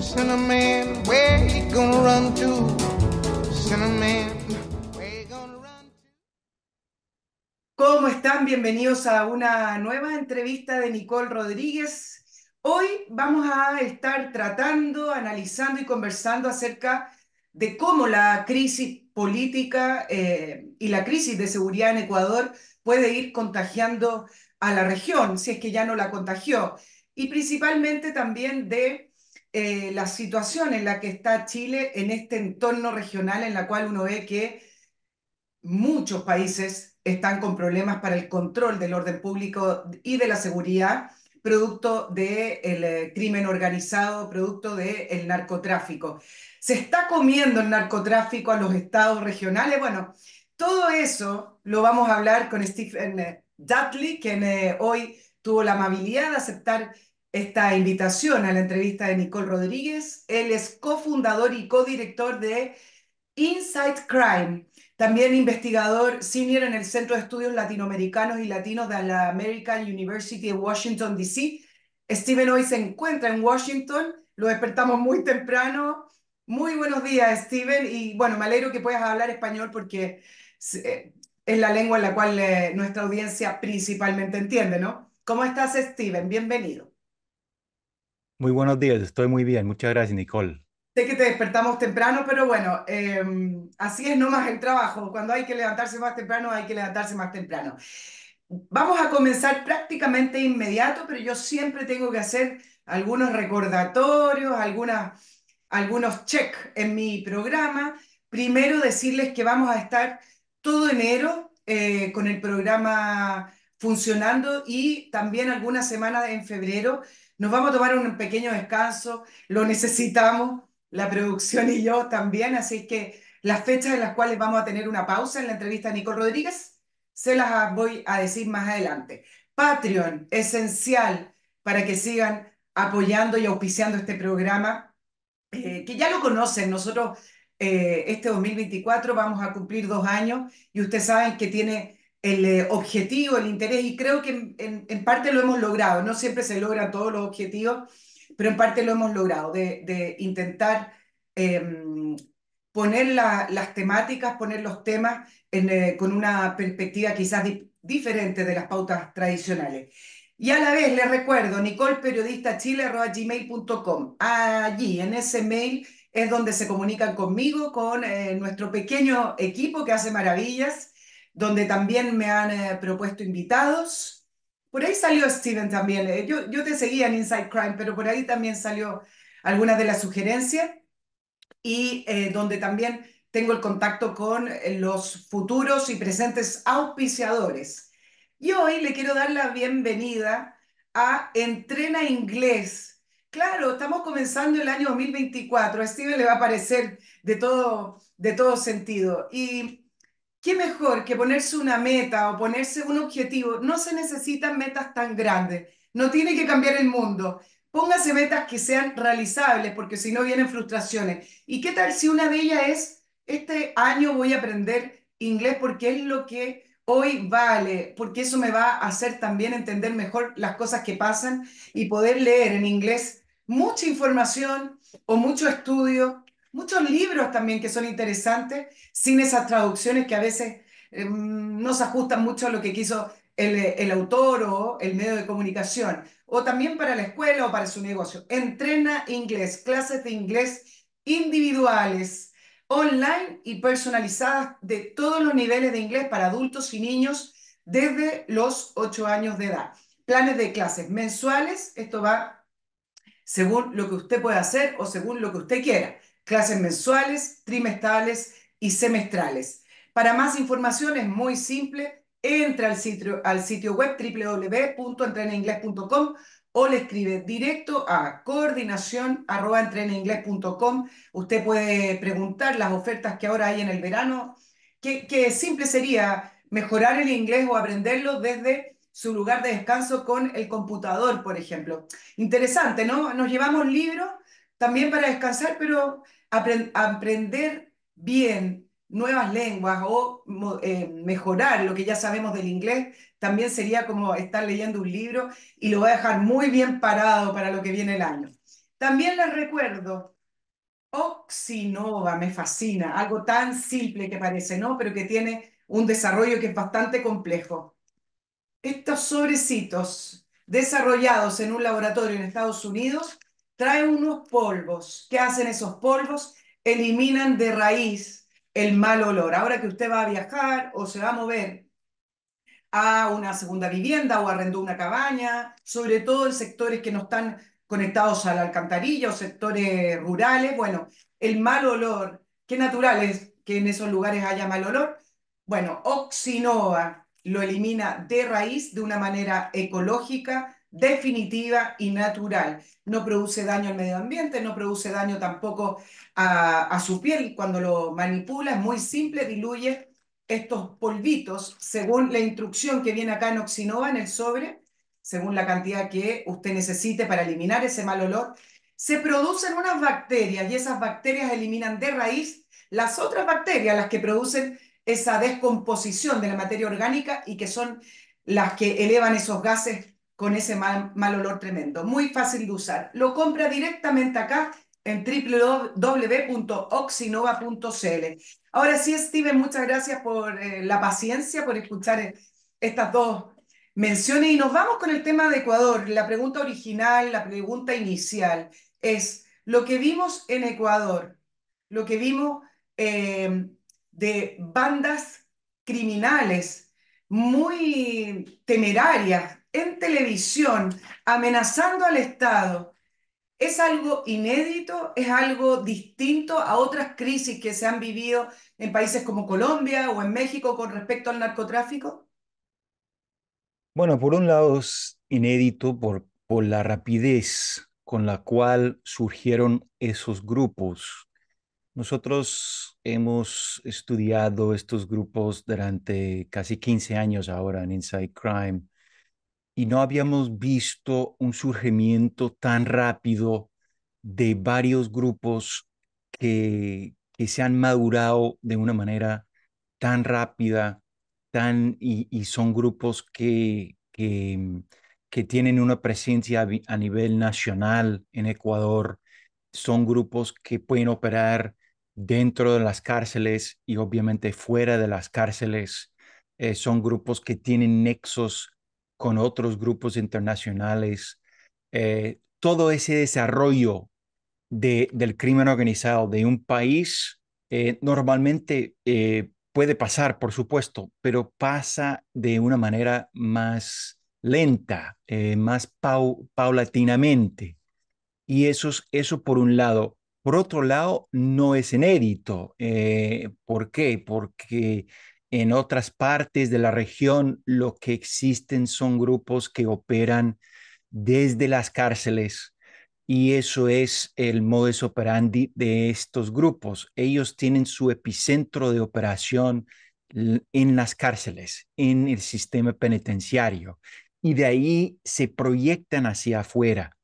Cinnamon, where you gonna run to? Cinnamon, where you gonna run to? ¿Cómo están? Bienvenidos a una nueva entrevista de Nicole Rodríguez. Hoy vamos a estar tratando, analizando y conversando acerca de cómo la crisis política y la crisis de seguridad en Ecuador puede ir contagiando a la región, si es que ya no la contagió, y principalmente también de la situación en la que está Chile en este entorno regional en la cual uno ve que muchos países están con problemas para el control del orden público y de la seguridad, producto del crimen organizado, producto del narcotráfico. ¿Se está comiendo el narcotráfico a los estados regionales? Bueno, todo eso lo vamos a hablar con Stephen Dudley, quien hoy tuvo la amabilidad de aceptar esta invitación a la entrevista de Nicole Rodríguez. Él es cofundador y codirector de Insight Crime, también investigador senior en el Centro de Estudios Latinoamericanos y Latinos de la American University de Washington, D.C. Steven hoy se encuentra en Washington, lo despertamos muy temprano. Muy buenos días, Steven, y bueno, me alegro que puedas hablar español porque es la lengua en la cual nuestra audiencia principalmente entiende, ¿no? ¿Cómo estás, Steven? Bienvenido. Muy buenos días, estoy muy bien. Muchas gracias, Nicole. Sé que te despertamos temprano, pero bueno, así es nomás el trabajo. Cuando hay que levantarse más temprano, hay que levantarse más temprano. Vamos a comenzar prácticamente inmediato, pero yo siempre tengo que hacer algunos recordatorios, algunos check en mi programa. Primero decirles que vamos a estar todo enero con el programa funcionando y también algunas semanas en febrero. Nos vamos a tomar un pequeño descanso, lo necesitamos, la producción y yo también, así que las fechas en las cuales vamos a tener una pausa en la entrevista a Nicole Rodríguez se las voy a decir más adelante. Patreon, esencial para que sigan apoyando y auspiciando este programa, que ya lo conocen. Nosotros este 2024 vamos a cumplir 2 años y ustedes saben que tiene el objetivo, el interés, y creo que en parte lo hemos logrado. No siempre se logran todos los objetivos, pero en parte lo hemos logrado, de intentar eh, poner las temáticas, poner los temas con una perspectiva quizás diferente de las pautas tradicionales. Y a la vez les recuerdo, nicolperiodistachile@gmail.com. Allí, en ese mail, es donde se comunican conmigo, con nuestro pequeño equipo que hace maravillas, donde también me han propuesto invitados. Por ahí salió Steven también. Yo te seguía en Inside Crime, pero por ahí también salió algunas de las sugerencias y donde también tengo el contacto con los futuros y presentes auspiciadores. Y hoy le quiero dar la bienvenida a Entrena Inglés. Claro, estamos comenzando el año 2024. A Steven le va a parecer de todo sentido. Y qué mejor que ponerse una meta o ponerse un objetivo. No se necesitan metas tan grandes. No tiene que cambiar el mundo. Póngase metas que sean realizables, porque si no vienen frustraciones. ¿Y qué tal si una de ellas es, este año voy a aprender inglés porque es lo que hoy vale, porque eso me va a hacer también entender mejor las cosas que pasan y poder leer en inglés mucha información o mucho estudio, muchos libros también que son interesantes, sin esas traducciones que a veces no se ajustan mucho a lo que quiso el autor o el medio de comunicación, o también para la escuela o para su negocio. Entrena inglés, clases de inglés individuales, online y personalizadas de todos los niveles de inglés para adultos y niños desde los 8 años de edad. Planes de clases mensuales, esto va según lo que usted pueda hacer o según lo que usted quiera. Clases mensuales, trimestrales y semestrales. Para más información es muy simple. Entra al sitio web www.entrenainglés.com o le escribe directo a coordinación@entrenainglés.com. Usted puede preguntar las ofertas que ahora hay en el verano. Que simple sería mejorar el inglés o aprenderlo desde su lugar de descanso con el computador, por ejemplo. Interesante, ¿no? Nos llevamos libros también para descansar, pero aprender bien nuevas lenguas o mejorar lo que ya sabemos del inglés también sería como estar leyendo un libro y lo va a dejar muy bien parado para lo que viene el año. También les recuerdo, Oxinova me fascina, algo tan simple que parece, ¿no? Pero que tiene un desarrollo que es bastante complejo. Estos sobrecitos desarrollados en un laboratorio en Estados Unidos traen unos polvos. ¿Qué hacen esos polvos? Eliminan de raíz el mal olor. Ahora que usted va a viajar o se va a mover a una segunda vivienda o arrendó una cabaña, sobre todo en sectores que no están conectados a la alcantarilla o sectores rurales. Bueno, el mal olor, qué natural es que en esos lugares haya mal olor. Bueno, Oxinova lo elimina de raíz de una manera ecológica, definitiva y natural. No produce daño al medio ambiente, no produce daño tampoco a su piel cuando lo manipula, es muy simple, diluye estos polvitos, según la instrucción que viene acá en Oxinova, en el sobre, según la cantidad que usted necesite para eliminar ese mal olor, se producen unas bacterias y esas bacterias eliminan de raíz las otras bacterias, las que producen esa descomposición de la materia orgánica y que son las que elevan esos gases con ese mal olor tremendo. Muy fácil de usar. Lo compra directamente acá en www.oxinova.cl. Ahora sí, Steven, muchas gracias por la paciencia, por escuchar estas dos menciones y nos vamos con el tema de Ecuador. La pregunta original, la pregunta inicial es lo que vimos en Ecuador, lo que vimos de bandas criminales muy temerarias en televisión, amenazando al Estado. ¿Es algo inédito? ¿Es algo distinto a otras crisis que se han vivido en países como Colombia o en México con respecto al narcotráfico? Bueno, por un lado es inédito por la rapidez con la cual surgieron esos grupos. Nosotros hemos estudiado estos grupos durante casi 15 años ahora en Inside Crime y no habíamos visto un surgimiento tan rápido de varios grupos que se han madurado de una manera tan rápida, y son grupos que tienen una presencia a nivel nacional en Ecuador. Son grupos que pueden operar dentro de las cárceles y obviamente fuera de las cárceles. Son grupos que tienen nexos con otros grupos internacionales. Todo ese desarrollo del crimen organizado de un país normalmente puede pasar, por supuesto, pero pasa de una manera más lenta, más paulatinamente. Y eso por un lado. Por otro lado, no es inédito. ¿Por qué? Porque en otras partes de la región lo que existen son grupos que operan desde las cárceles y eso es el modus operandi de estos grupos. Ellos tienen su epicentro de operación en las cárceles, en el sistema penitenciario y de ahí se proyectan hacia afuera.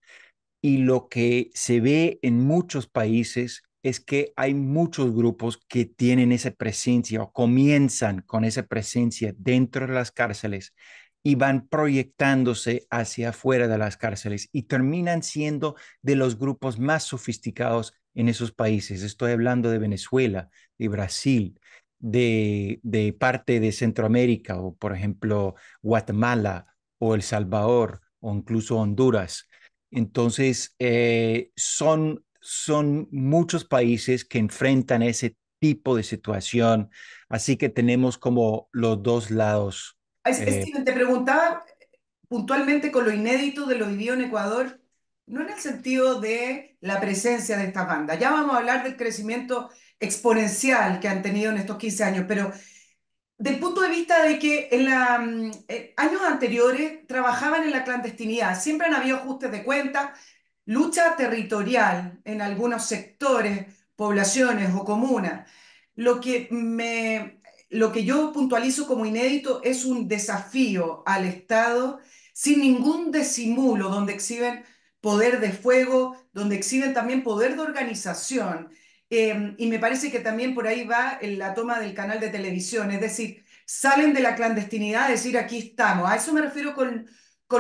Y lo que se ve en muchos países es que hay muchos grupos que tienen esa presencia o comienzan con esa presencia dentro de las cárceles y van proyectándose hacia afuera de las cárceles y terminan siendo de los grupos más sofisticados en esos países. Estoy hablando de Venezuela, de Brasil, de parte de Centroamérica o, por ejemplo, Guatemala o El Salvador o incluso Honduras. Entonces, son muchos países que enfrentan ese tipo de situación, así que tenemos como los dos lados. eh, Steven, te preguntaba puntualmente con lo inédito de lo vivido en Ecuador, no en el sentido de la presencia de estas bandas. Ya vamos a hablar del crecimiento exponencial que han tenido en estos 15 años, pero del punto de vista de que años anteriores trabajaban en la clandestinidad, siempre han habido ajustes de cuentas, lucha territorial en algunos sectores, poblaciones o comunas. Lo que lo que yo puntualizo como inédito es un desafío al Estado sin ningún disimulo, donde exhiben poder de fuego, donde exhiben también poder de organización. Y me parece que también por ahí va en la toma del canal de televisión, es decir, salen de la clandestinidad a decir aquí estamos. A eso me refiero con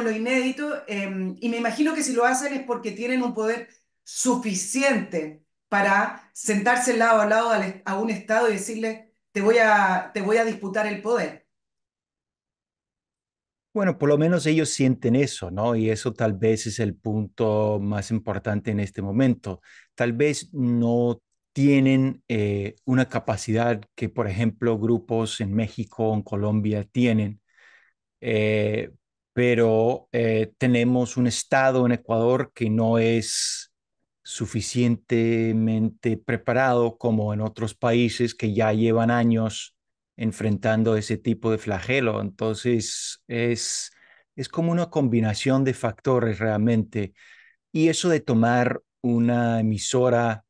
lo inédito y me imagino que si lo hacen es porque tienen un poder suficiente para sentarse lado a lado a un Estado y decirle, te voy a disputar el poder. Bueno, por lo menos ellos sienten eso, ¿no? Y eso tal vez es el punto más importante en este momento. Tal vez no tienen una capacidad que, por ejemplo, grupos en México o en Colombia tienen, eh, pero tenemos un estado en Ecuador que no es suficientemente preparado como en otros países que ya llevan años enfrentando ese tipo de flagelo. Entonces, es como una combinación de factores realmente. Y eso de tomar una emisora,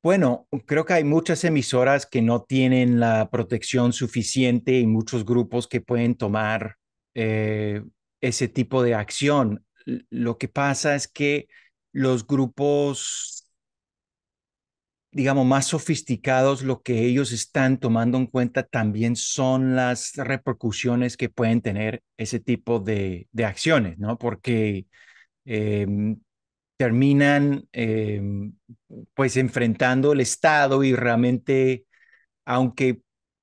bueno, creo que hay muchas emisoras que no tienen la protección suficiente y muchos grupos que pueden tomar eh, ese tipo de acción. Lo que pasa es que los grupos, digamos, más sofisticados, lo que ellos están tomando en cuenta también son las repercusiones que pueden tener ese tipo de acciones, ¿no? Porque em, terminan pues enfrentando el Estado y realmente, aunque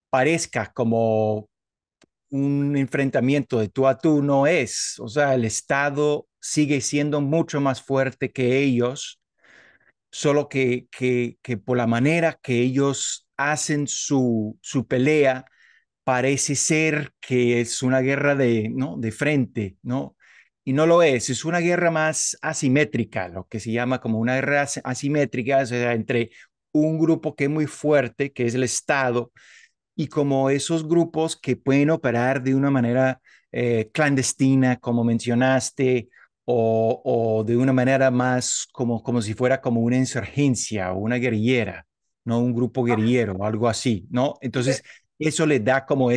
parezca como un enfrentamiento de tú a tú, no es. O sea, el Estado sigue siendo mucho más fuerte que ellos, solo que por la manera que ellos hacen su pelea, parece ser que es una guerra de, ¿no? de frente, ¿no? Y no lo es una guerra más asimétrica, lo que se llama como una guerra asimétrica, o sea, entre un grupo que es muy fuerte, que es el Estado, y como esos grupos que pueden operar de una manera clandestina, como mencionaste, o de una manera más como si fuera como una insurgencia o una guerrillera, ¿no? Un grupo guerrillero o algo así, ¿no? Entonces, eso le da como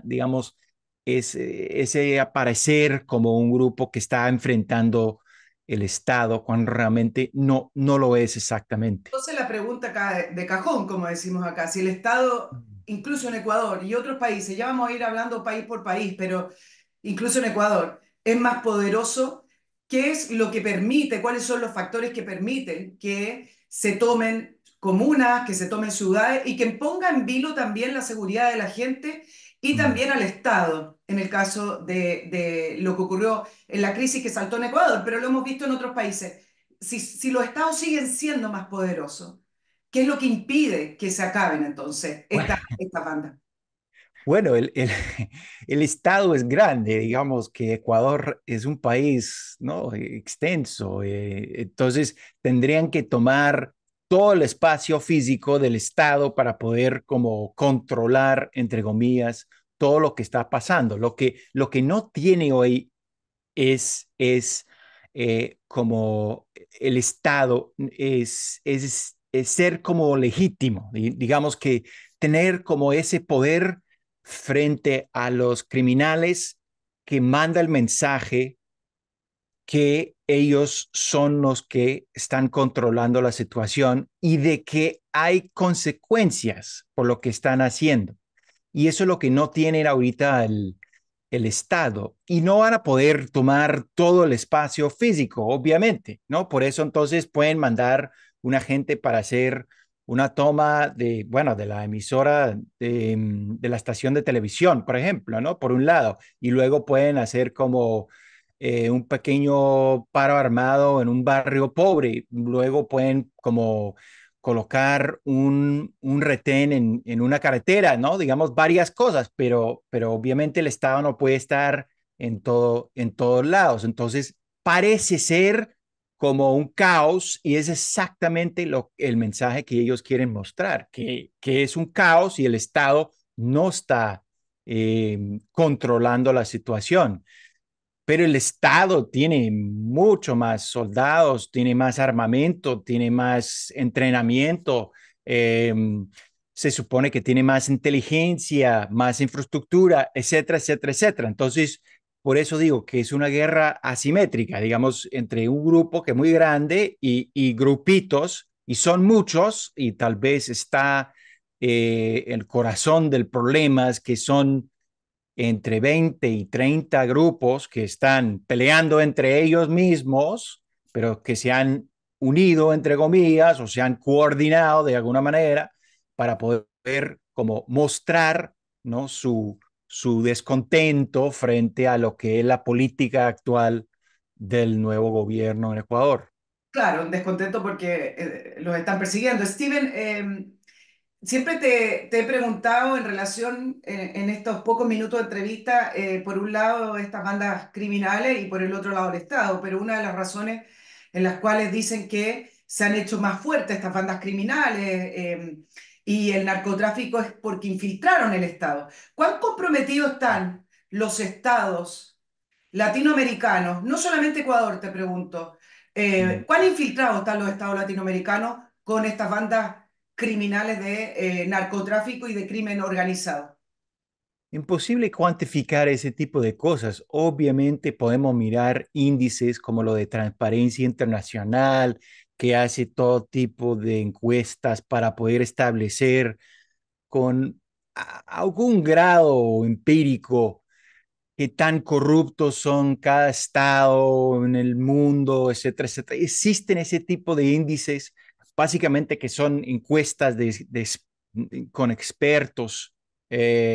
digamos, ese aparecer como un grupo que está enfrentando el Estado cuando realmente no lo es exactamente. Entonces la pregunta acá de cajón, como decimos acá, si el Estado, incluso en Ecuador y otros países, ya vamos a ir hablando país por país, pero incluso en Ecuador, es más poderoso, ¿qué es lo que permite, cuáles son los factores que permiten que se tomen comunas, que se tomen ciudades y que ponga en vilo también la seguridad de la gente y Mm. también al Estado, en el caso de lo que ocurrió en la crisis que saltó en Ecuador, pero lo hemos visto en otros países? Si los estados siguen siendo más poderosos, ¿qué es lo que impide que se acaben entonces Bueno, esta banda? Bueno, el estado es grande, digamos que Ecuador es un país, ¿no? extenso, entonces tendrían que tomar todo el espacio físico del estado para poder como controlar, entre comillas, todo lo que está pasando. Lo que no tiene hoy es como el Estado, es ser como legítimo, digamos que tener como ese poder frente a los criminales que manda el mensaje que ellos son los que están controlando la situación y de que hay consecuencias por lo que están haciendo. Y eso es lo que no tienen ahorita el Estado. Y no van a poder tomar todo el espacio físico, obviamente, ¿no? Por eso entonces pueden mandar un agente para hacer una toma de, bueno, de la emisora de la estación de televisión, por ejemplo, ¿no? Por un lado. Y luego pueden hacer como un pequeño paro armado en un barrio pobre. Luego pueden como colocar un retén en una carretera, ¿no? Digamos varias cosas, pero obviamente el Estado no puede estar en todos lados. Entonces, parece ser como un caos y es exactamente el mensaje que ellos quieren mostrar, que es un caos y el Estado no está controlando la situación, pero el Estado tiene mucho más soldados, tiene más armamento, tiene más entrenamiento, eh, se supone que tiene más inteligencia, más infraestructura, etcétera, etcétera, etcétera. Entonces, por eso digo que es una guerra asimétrica, digamos, entre un grupo que es muy grande y grupitos, y son muchos, y tal vez está el corazón del problema, es que son entre 20 y 30 grupos que están peleando entre ellos mismos pero que se han unido, entre comillas, o se han coordinado de alguna manera para poder como mostrar, ¿no? su descontento frente a lo que es la política actual del nuevo gobierno en Ecuador. Claro, descontento porque los están persiguiendo. Steven, siempre te he preguntado en relación, en estos pocos minutos de entrevista, por un lado estas bandas criminales y por el otro lado el Estado, pero una de las razones en las cuales dicen que se han hecho más fuertes estas bandas criminales y el narcotráfico es porque infiltraron el Estado. ¿Cuán comprometidos están los estados latinoamericanos? No solamente Ecuador, te pregunto. Mm. ¿Cuán infiltrados están los estados latinoamericanos con estas bandas criminales de narcotráfico y de crimen organizado? Imposible cuantificar ese tipo de cosas. Obviamente podemos mirar índices como lo de Transparencia Internacional, que hace todo tipo de encuestas para poder establecer con algún grado empírico qué tan corruptos son cada estado en el mundo, etcétera, etcétera. Existen ese tipo de índices, básicamente que son encuestas con expertos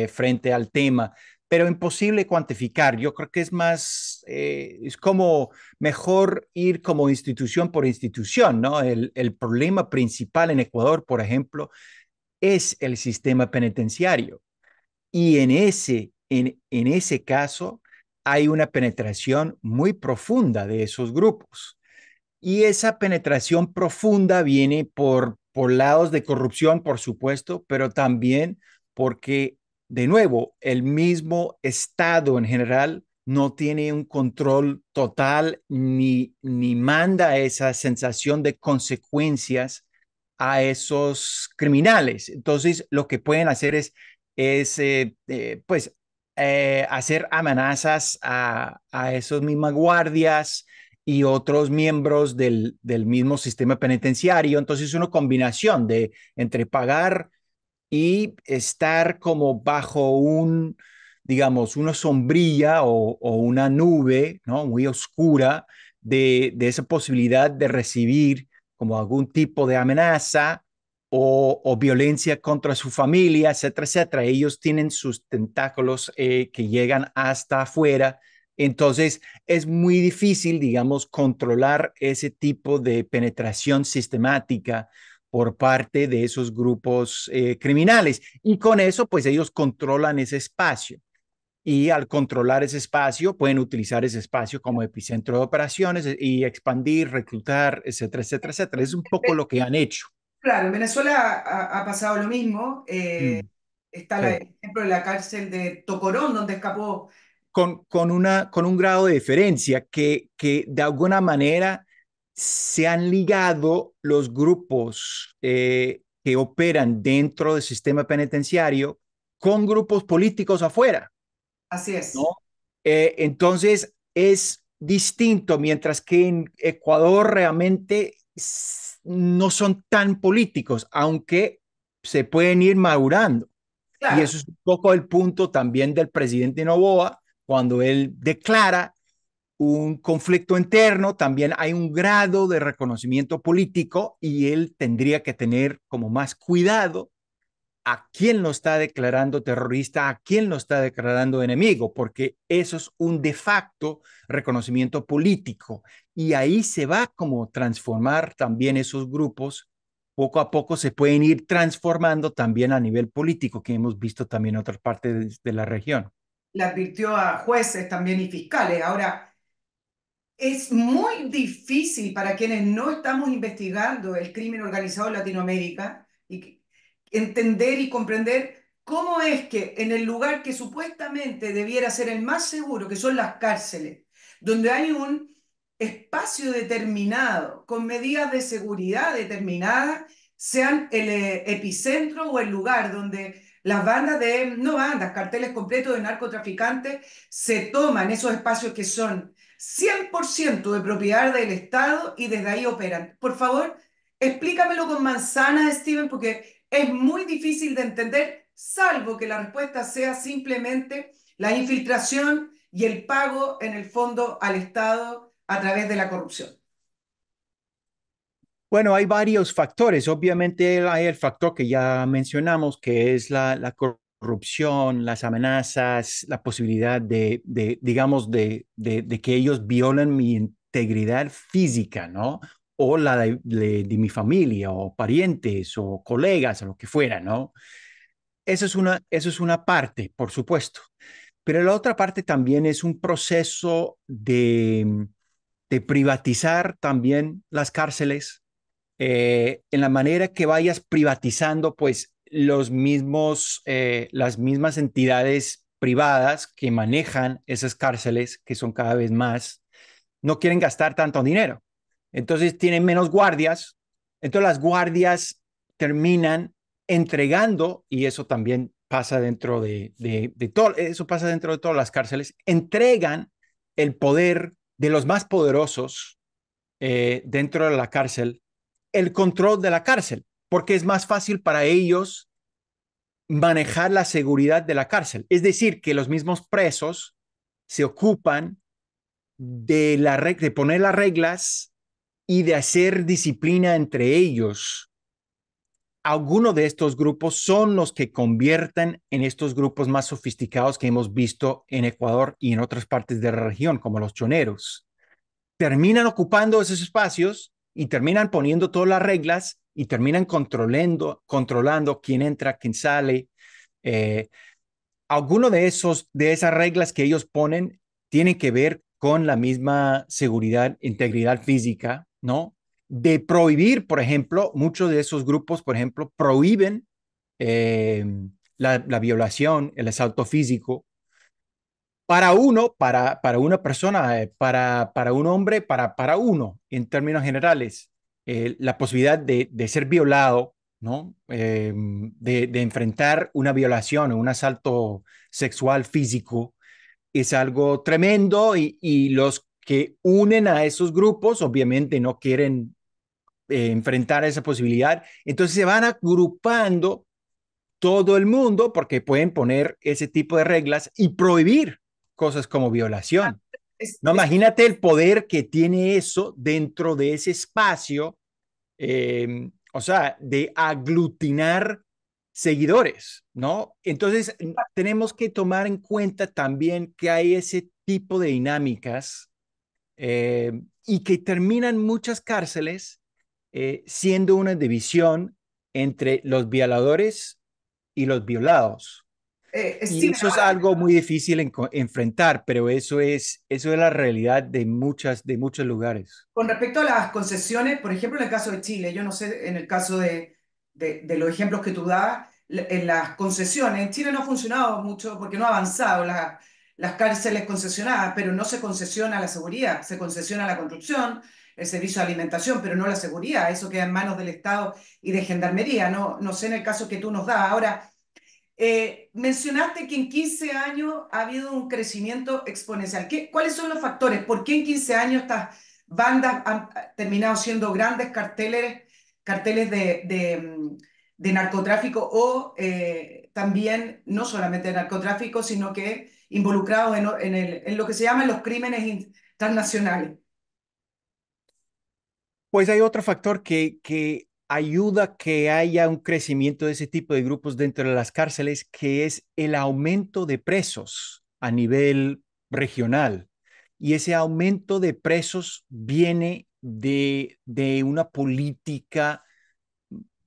frente al tema, pero imposible cuantificar. Yo creo que es más, es como mejor ir como institución por institución, ¿no? El problema principal en Ecuador, por ejemplo, es el sistema penitenciario. Y en ese caso hay una penetración muy profunda de esos grupos. Y esa penetración profunda viene por lados de corrupción, por supuesto, pero también porque, de nuevo, el mismo Estado en general no tiene un control total ni manda esa sensación de consecuencias a esos criminales. Entonces, lo que pueden hacer es hacer amenazas a esos mismas guardias y otros miembros del mismo sistema penitenciario. Entonces, es una combinación de entre pagar y estar como bajo digamos, una sombrilla o una nube, ¿no? Muy oscura de esa posibilidad de recibir como algún tipo de amenaza o violencia contra su familia, etcétera, etcétera. Ellos tienen sus tentáculos que llegan hasta afuera. Entonces, es muy difícil, digamos, controlar ese tipo de penetración sistemática por parte de esos grupos criminales. Y con eso, pues ellos controlan ese espacio. Y al controlar ese espacio, pueden utilizar ese espacio como epicentro de operaciones y expandir, reclutar, etcétera, etcétera, etcétera. Es un poco lo que han hecho. Claro, en Venezuela ha pasado lo mismo. Mm, Está sí. el ejemplo de la cárcel de Tocorón, donde escapó. Con un grado de diferencia que de alguna manera se han ligado los grupos que operan dentro del sistema penitenciario con grupos políticos afuera, Así ¿no? es. Entonces es distinto, mientras que en Ecuador realmente no son tan políticos, aunque se pueden ir madurando. Y Claro, eso es un poco el punto también del presidente Noboa, cuando él declara un conflicto interno, también hay un grado de reconocimiento político y él tendría que tener como más cuidado a quién lo está declarando terrorista, a quién lo está declarando enemigo, porque eso es un de facto reconocimiento político y ahí se va como transformar también esos grupos. Poco a poco se pueden ir transformando también a nivel político, que hemos visto también en otras partes de la región. le advirtió a jueces también y fiscales. Ahora, es muy difícil para quienes no estamos investigando el crimen organizado en Latinoamérica entender y comprender cómo es que en el lugar que supuestamente debiera ser el más seguro, que son las cárceles, donde hay un espacio determinado, con medidas de seguridad determinadas, sean el epicentro o el lugar donde las bandas no bandas, carteles completos de narcotraficantes se toman esos espacios que son 100% de propiedad del Estado y desde ahí operan. Por favor, explícamelo con manzanas, Steven, porque es muy difícil de entender, salvo que la respuesta sea simplemente la infiltración y el pago en el fondo al Estado a través de la corrupción. Bueno, hay varios factores. Obviamente hay el factor que ya mencionamos, que es la corrupción, las amenazas, la posibilidad digamos, de que ellos violen mi integridad física, ¿no? O la de mi familia, o parientes, o colegas, o lo que fuera, ¿no? Eso es una parte, por supuesto. Pero la otra parte también es un proceso de privatizar también las cárceles, en la manera que vayas privatizando, pues las mismas entidades privadas que manejan esas cárceles, que son cada vez más, no quieren gastar tanto dinero. Entonces tienen menos guardias. Entonces las guardias terminan entregando, y eso también pasa dentro de todo, eso pasa dentro de todas las cárceles, entregan el poder de los más poderosos dentro de la cárcel, el control de la cárcel, porque es más fácil para ellos manejar la seguridad de la cárcel. Es decir, que los mismos presos se ocupan de poner las reglas y de hacer disciplina entre ellos. Algunos de estos grupos son los que convierten en estos grupos más sofisticados que hemos visto en Ecuador y en otras partes de la región, como los choneros. Terminan ocupando esos espacios y terminan poniendo todas las reglas y terminan controlando quién entra, quién sale. Eh, Alguno de esas reglas que ellos ponen tienen que ver con la misma seguridad, integridad física, ¿no? De prohibir, por ejemplo, muchos de esos grupos, por ejemplo, prohíben eh, la violación, el asalto físico, para una persona, para un hombre, para uno, en términos generales, la posibilidad de ser violado, ¿no? De enfrentar una violación o un asalto sexual físico es algo tremendo y los que unen a esos grupos obviamente no quieren enfrentar esa posibilidad, entonces se van agrupando todo el mundo porque pueden poner ese tipo de reglas y prohibir cosas como violación. Es, No, es imagínate el poder que tiene eso dentro de ese espacio, o sea, de aglutinar seguidores, ¿no? Entonces, tenemos que tomar en cuenta también que hay ese tipo de dinámicas y que terminan muchas cárceles siendo una división entre los violadores y los violados. Y Steven, eso es algo muy difícil enfrentar, pero eso es la realidad de muchos lugares. con respecto a las concesiones, por ejemplo, en el caso de Chile, yo no sé, en el caso de los ejemplos que tú das, en las concesiones, en Chile no ha funcionado mucho porque no ha avanzado las cárceles concesionadas, pero no se concesiona la seguridad, se concesiona la construcción, el servicio de alimentación, pero no la seguridad, eso queda en manos del Estado y de Gendarmería, no, no sé en el caso que tú nos das. Ahora, mencionaste que en 15 años ha habido un crecimiento exponencial. ¿Cuáles son los factores? ¿Por qué en 15 años estas bandas han terminado siendo grandes carteles de narcotráfico o también no solamente de narcotráfico, sino que involucrados en lo que se llaman los crímenes transnacionales? Pues hay otro factor que ayuda a que haya un crecimiento de ese tipo de grupos dentro de las cárceles, que es el aumento de presos a nivel regional. Y ese aumento de presos viene de una política,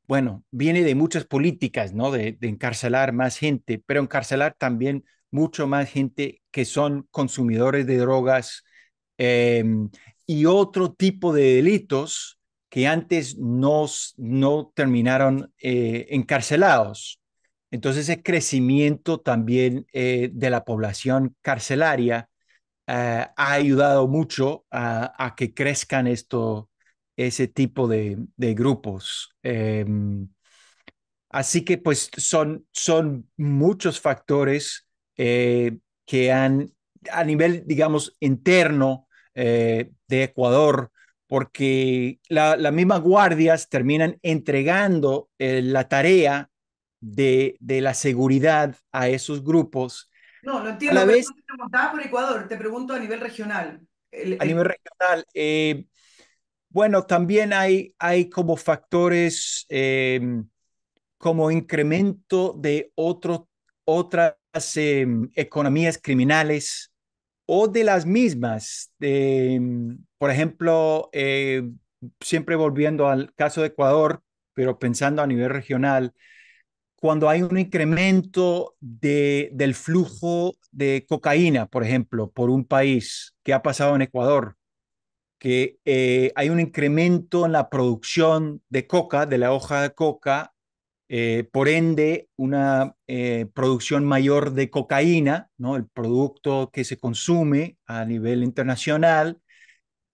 bueno, viene de muchas políticas, ¿no? De encarcelar más gente, pero encarcelar también mucho más gente que son consumidores de drogas eh, y otro tipo de delitos que antes no terminaron encarcelados. Entonces, ese crecimiento también de la población carcelaria ha ayudado mucho a que crezcan ese tipo de grupos. Así que pues son muchos factores que a nivel, digamos, interno de Ecuador, porque la misma guardias terminan entregando la tarea de la seguridad a esos grupos, No, lo a entiendo, la pero vez no te preguntaba por Ecuador, te pregunto a nivel regional. a nivel regional. Bueno, también hay como factores como incremento de otras economías criminales o de las mismas. Por ejemplo, siempre volviendo al caso de Ecuador, pero pensando a nivel regional, cuando hay un incremento del flujo de cocaína, por ejemplo, por un país, que ha pasado en Ecuador, que hay un incremento en la producción de coca, de la hoja de coca, por ende, una producción mayor de cocaína, ¿no? El producto que se consume a nivel internacional,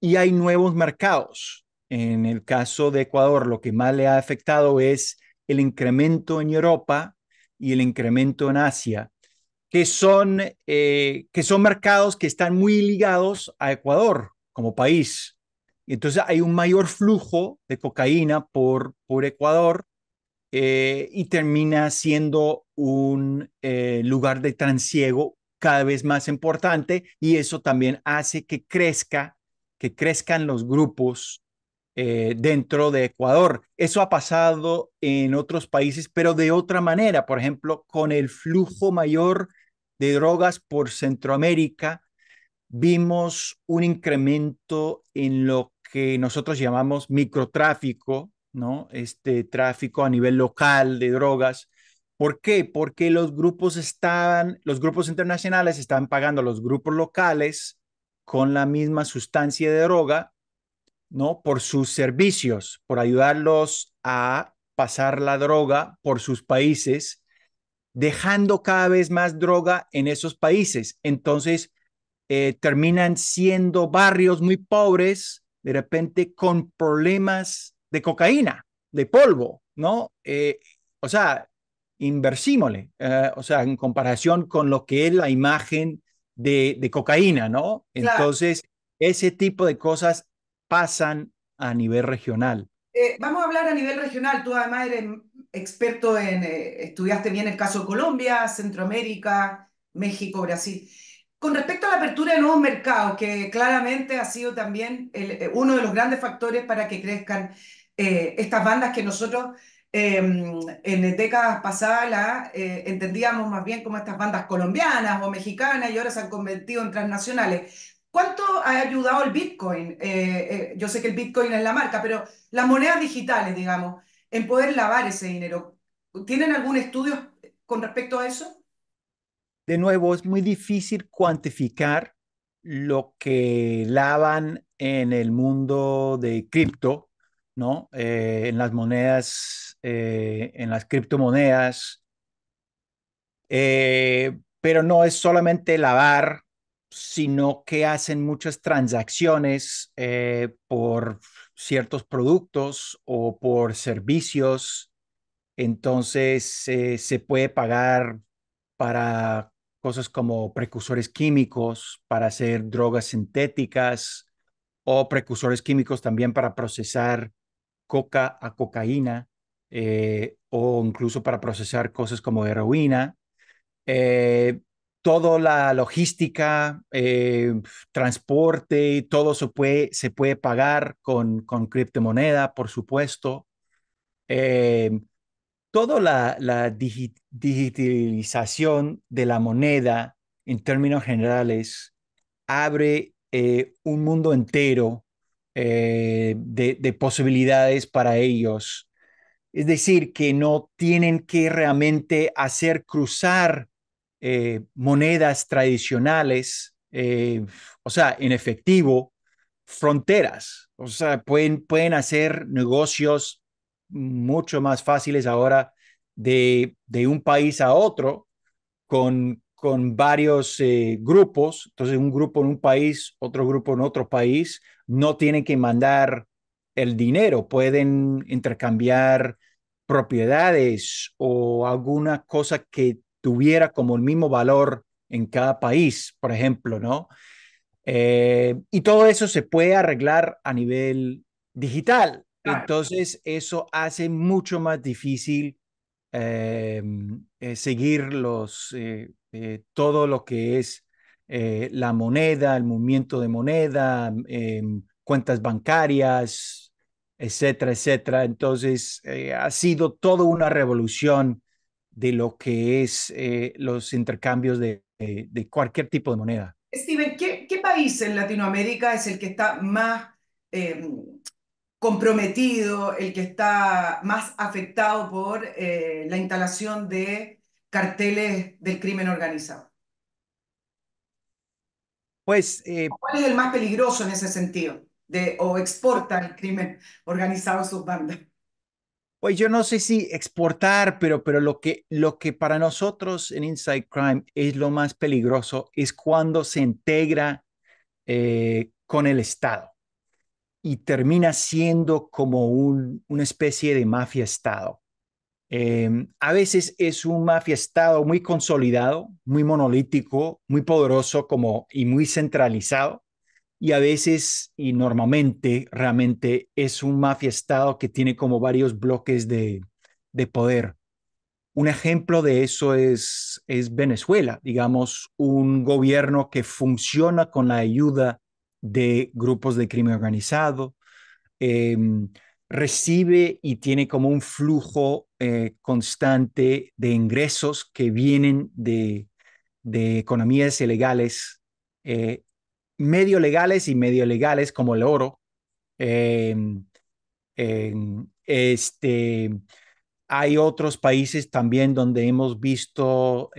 y hay nuevos mercados. En el caso de Ecuador, lo que más le ha afectado es el incremento en Europa y el incremento en Asia, que son mercados que están muy ligados a Ecuador como país. Entonces hay un mayor flujo de cocaína por Ecuador, y termina siendo un lugar de trasiego cada vez más importante, y eso también hace que crezcan los grupos dentro de Ecuador. Eso ha pasado en otros países, pero de otra manera. Por ejemplo, con el flujo mayor de drogas por Centroamérica, vimos un incremento en lo que nosotros llamamos microtráfico, ¿no? Este tráfico a nivel local de drogas. ¿Por qué? Porque los grupos internacionales estaban pagando a los grupos locales con la misma sustancia de droga, ¿no? Por sus servicios, por ayudarlos a pasar la droga por sus países, dejando cada vez más droga en esos países. Entonces, terminan siendo barrios muy pobres, de repente con problemas de cocaína, de polvo, ¿no? O sea, inversímosle, o sea, en comparación con lo que es la imagen de cocaína, ¿no? Claro. Entonces, ese tipo de cosas pasan a nivel regional. Vamos a hablar a nivel regional. Tú además eres experto estudiaste bien el caso Colombia, Centroamérica, México, Brasil. Con respecto a la apertura de nuevos mercados, que claramente ha sido también uno de los grandes factores para que crezcan estas bandas que nosotros en décadas pasadas entendíamos más bien como estas bandas colombianas o mexicanas y ahora se han convertido en transnacionales. ¿Cuánto ha ayudado el Bitcoin? Yo sé que el Bitcoin es la marca, pero las monedas digitales, digamos, en poder lavar ese dinero. ¿Tienen algún estudio con respecto a eso? De nuevo, es muy difícil cuantificar lo que lavan en el mundo de cripto, ¿no? En las criptomonedas, pero no es solamente lavar, sino que hacen muchas transacciones por ciertos productos o por servicios. Entonces, se puede pagar para cosas como precursores químicos, para hacer drogas sintéticas, o precursores químicos también para procesar coca a cocaína, o incluso para procesar cosas como heroína. Eh, Toda la logística, transporte, todo se puede pagar con criptomoneda, por supuesto. Eh, Toda la digitalización de la moneda en términos generales abre un mundo entero de posibilidades para ellos. Es decir, que no tienen que realmente hacer cruzar monedas tradicionales, o sea, en efectivo, fronteras. O sea, pueden hacer negocios mucho más fáciles ahora de un país a otro con varios grupos. Entonces, un grupo en un país, otro grupo en otro país, no tienen que mandar el dinero, pueden intercambiar propiedades o alguna cosa que tuviera como el mismo valor en cada país, por ejemplo, ¿no? Y todo eso se puede arreglar a nivel digital. Claro. Entonces, eso hace mucho más difícil eh, seguir todo lo que es la moneda, el movimiento de moneda, cuentas bancarias, etcétera, etcétera. Entonces, ha sido toda una revolución de lo que es los intercambios de cualquier tipo de moneda. Steven, ¿qué país en Latinoamérica es el que está más eh, comprometido, el que está más afectado por la instalación de carteles del crimen organizado? Pues, ¿Cuál es el más peligroso en ese sentido? O exporta el crimen organizado sus bandas. pues yo no sé si exportar, pero lo que para nosotros en Inside Crime es lo más peligroso es cuando se integra con el Estado y termina siendo como una especie de mafia-Estado. A veces es un mafia-Estado muy consolidado, muy monolítico, muy poderoso como, y muy centralizado. Y a veces, y normalmente, realmente es un mafia-Estado que tiene como varios bloques de poder. Un ejemplo de eso es Venezuela, digamos, un gobierno que funciona con la ayuda de grupos de crimen organizado, eh, recibe y tiene como un flujo constante de ingresos que vienen de economías ilegales, eh, medio legales y medio legales, como el oro. Eh, este, hay otros países también donde hemos visto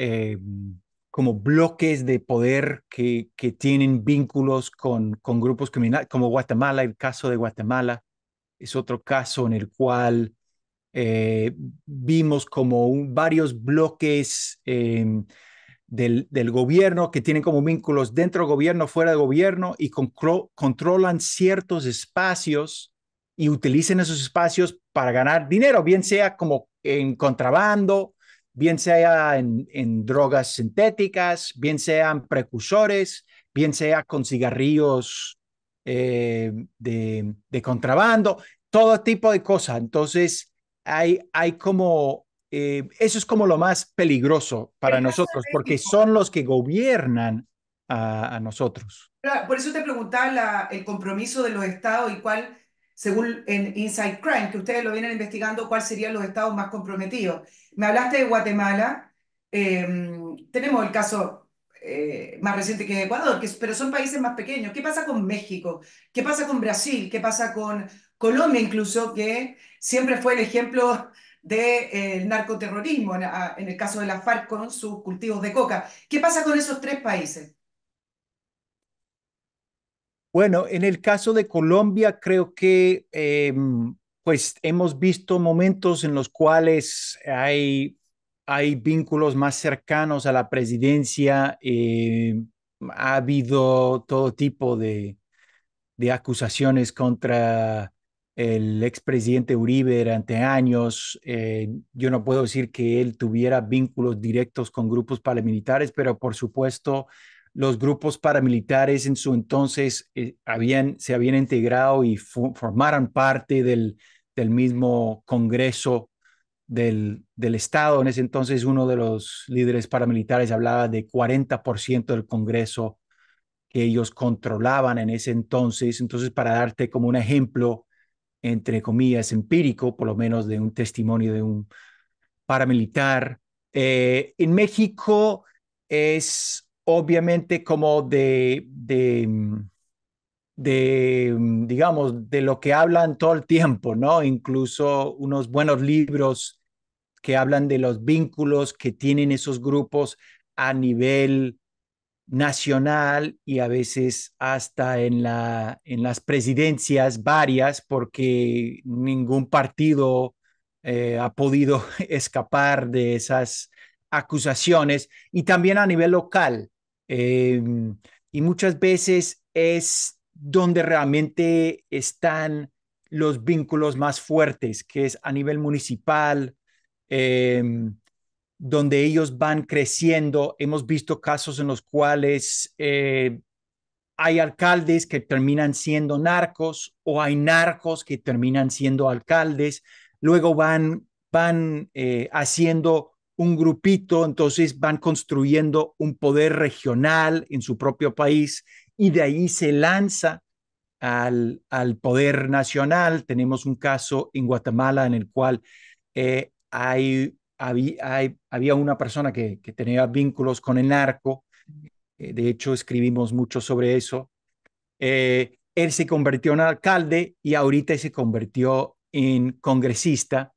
como bloques de poder que tienen vínculos con grupos criminales, como Guatemala. El caso de Guatemala es otro caso en el cual eh, vimos como varios bloques del gobierno que tienen como vínculos dentro del gobierno, fuera del gobierno y controlan ciertos espacios y utilizan esos espacios para ganar dinero, bien sea como en contrabando, bien sea en drogas sintéticas, bien sean precursores, bien sea con cigarrillos de contrabando, todo tipo de cosas. Entonces, hay como eso es como lo más peligroso para El caso nosotros, de porque México, son los que gobiernan a nosotros. claro, por eso te preguntaba el compromiso de los estados y cuál, según en Inside Crime, que ustedes lo vienen investigando, cuáles serían los estados más comprometidos. Me hablaste de Guatemala, eh, tenemos el caso más reciente que es Ecuador, pero son países más pequeños. ¿Qué pasa con México? ¿Qué pasa con Brasil? ¿Qué pasa con Colombia incluso, que siempre fue el ejemplo del narcoterrorismo, en el caso de la FARC con sus cultivos de coca? ¿Qué pasa con esos tres países? Bueno, en el caso de Colombia, creo que pues hemos visto momentos en los cuales hay vínculos más cercanos a la presidencia. Ha habido todo tipo de acusaciones contra el expresidente Uribe durante años. Yo no puedo decir que él tuviera vínculos directos con grupos paramilitares, pero por supuesto los grupos paramilitares en su entonces se habían integrado y formaron parte del mismo Congreso del Estado. En ese entonces uno de los líderes paramilitares hablaba de 40% del Congreso que ellos controlaban en ese entonces. Entonces, para darte como un ejemplo, entre comillas, empírico, por lo menos de un testimonio de un paramilitar, en México es obviamente como digamos, de lo que hablan todo el tiempo, ¿no? Incluso unos buenos libros que hablan de los vínculos que tienen esos grupos a nivel nacional y a veces hasta en las presidencias varias, porque ningún partido ha podido escapar de esas acusaciones, y también a nivel local. Eh, y muchas veces es donde realmente están los vínculos más fuertes, que es a nivel municipal. Eh, donde ellos van creciendo. Hemos visto casos en los cuales hay alcaldes que terminan siendo narcos o hay narcos que terminan siendo alcaldes. Luego van haciendo un grupito, entonces van construyendo un poder regional en su propio país y de ahí se lanza al poder nacional. Tenemos un caso en Guatemala en el cual había una persona que tenía vínculos con el narco. De hecho, escribimos mucho sobre eso. Él se convirtió en alcalde y ahorita se convirtió en congresista.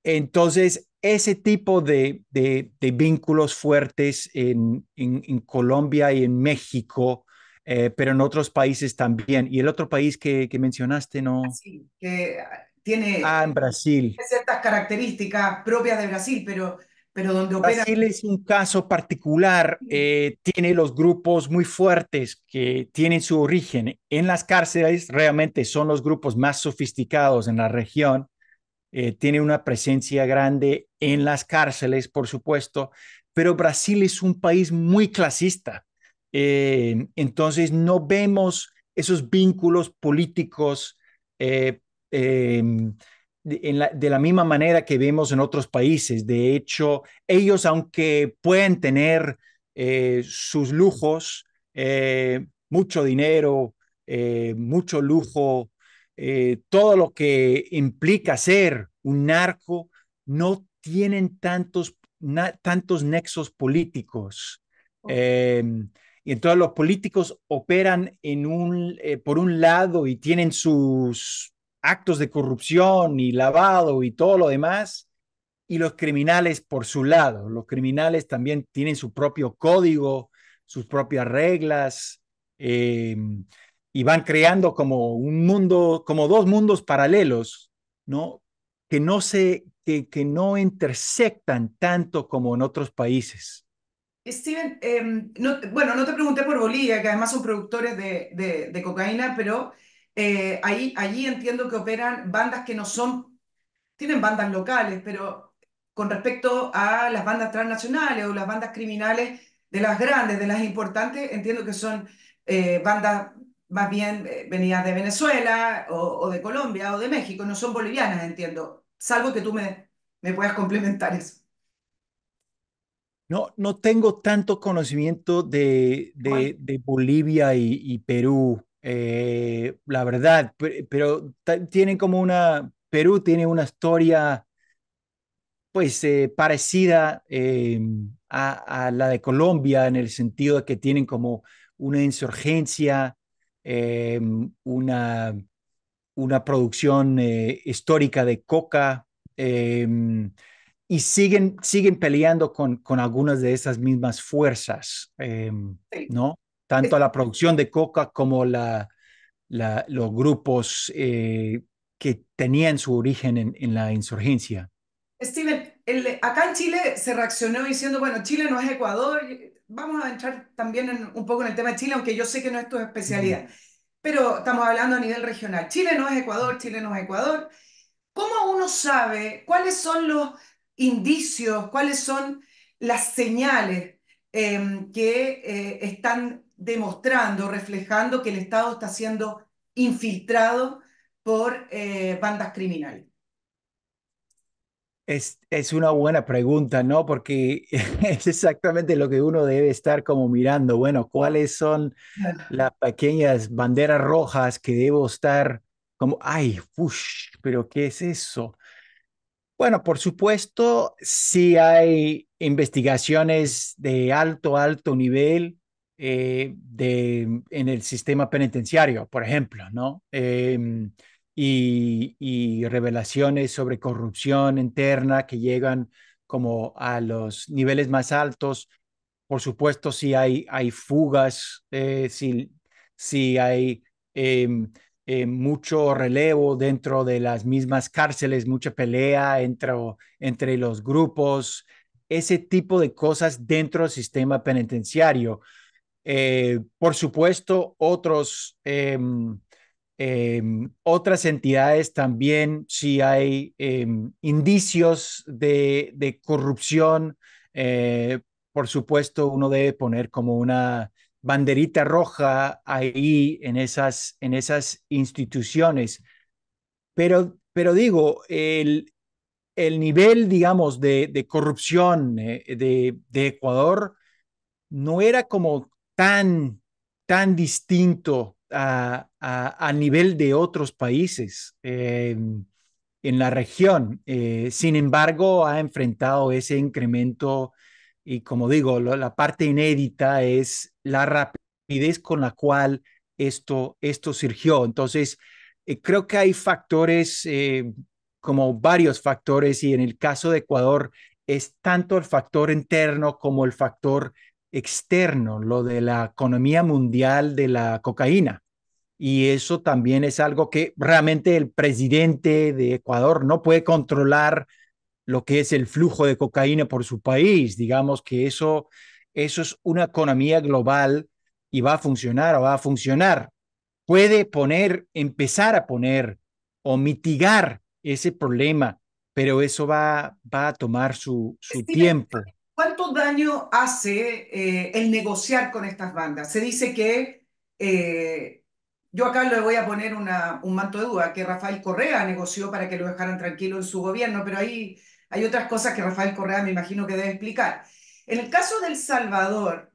Entonces, ese tipo de vínculos fuertes en Colombia y en México, pero en otros países también. Y el otro país que mencionaste, ¿no? Así, que tiene Ah, en Brasil. ciertas características propias de Brasil, pero donde opera. Brasil es un caso particular, tiene los grupos muy fuertes que tienen su origen en las cárceles, realmente son los grupos más sofisticados en la región, tiene una presencia grande en las cárceles, por supuesto, pero Brasil es un país muy clasista. Entonces no vemos esos vínculos políticos eh, eh, de la misma manera que vemos en otros países. De hecho, ellos, aunque pueden tener sus lujos, mucho dinero, mucho lujo, todo lo que implica ser un narco, no tienen tantos nexos políticos. Eh, y entonces los políticos operan por un lado y tienen sus actos de corrupción y lavado y todo lo demás, y los criminales por su lado. Los criminales también tienen su propio código, sus propias reglas, eh, y van creando como un mundo, como dos mundos paralelos, ¿no? Que no intersectan tanto como en otros países. Steven, bueno, no te pregunté por Bolivia, que además son productores de cocaína, pero allí entiendo que operan bandas que no son, tienen bandas locales, pero con respecto a las bandas transnacionales o las bandas criminales de las grandes, de las importantes, entiendo que son bandas más bien venidas de Venezuela o de Colombia o de México, no son bolivianas, entiendo, salvo que tú me puedas complementar eso. No, no tengo tanto conocimiento de Bolivia y Perú, la verdad, pero tienen como Perú tiene una historia pues parecida a la de Colombia en el sentido de que tienen como una insurgencia, eh, una, una producción histórica de coca, y siguen peleando con algunas de esas mismas fuerzas, Sí. ¿no? Tanto la producción de coca como los grupos que tenían su origen en la insurgencia. Steven, acá en Chile se reaccionó diciendo, bueno, Chile no es Ecuador, vamos a entrar también un poco en el tema de Chile, aunque yo sé que no es tu Ujú. especialidad, pero estamos hablando a nivel regional. Chile no es Ecuador, Chile no es Ecuador. ¿Cómo uno sabe cuáles son los indicios, cuáles son las señales que están demostrando, reflejando que el Estado está siendo infiltrado por bandas criminales? Es una buena pregunta, ¿no? Porque es exactamente lo que uno debe estar como mirando. Bueno, ¿cuáles son las pequeñas banderas rojas que debo estar como, ay, uff, pero ¿qué es eso? Bueno, por supuesto, sí hay investigaciones de alto nivel en el sistema penitenciario, por ejemplo, ¿no? Y revelaciones sobre corrupción interna que llegan como a los niveles más altos. Por supuesto, si hay fugas, si hay mucho relevo dentro de las mismas cárceles, mucha pelea entre los grupos, ese tipo de cosas dentro del sistema penitenciario. Por supuesto, otras entidades también, si hay indicios de corrupción, por supuesto, uno debe poner como una banderita roja ahí en esas instituciones. Pero digo, el nivel, digamos, de corrupción de Ecuador no era como tan distinto a nivel de otros países en la región. Sin embargo, ha enfrentado ese incremento y como digo, la parte inédita es la rapidez con la cual esto surgió. Entonces, creo que hay factores, como varios factores, y en el caso de Ecuador es tanto el factor interno como el factor externo, lo de la economía mundial de la cocaína. Y eso también es algo que realmente el presidente de Ecuador no puede controlar lo que es el flujo de cocaína por su país. Digamos que eso es una economía global y va a funcionar o va a funcionar. Puede empezar a poner o mitigar ese problema, pero eso va a tomar su Steven, tiempo. ¿cuánto daño hace el negociar con estas bandas? Se dice que, eh, yo acá le voy a poner un manto de duda, que Rafael Correa negoció para que lo dejaran tranquilo en su gobierno, pero ahí hay otras cosas que Rafael Correa me imagino que debe explicar. En el caso de El Salvador,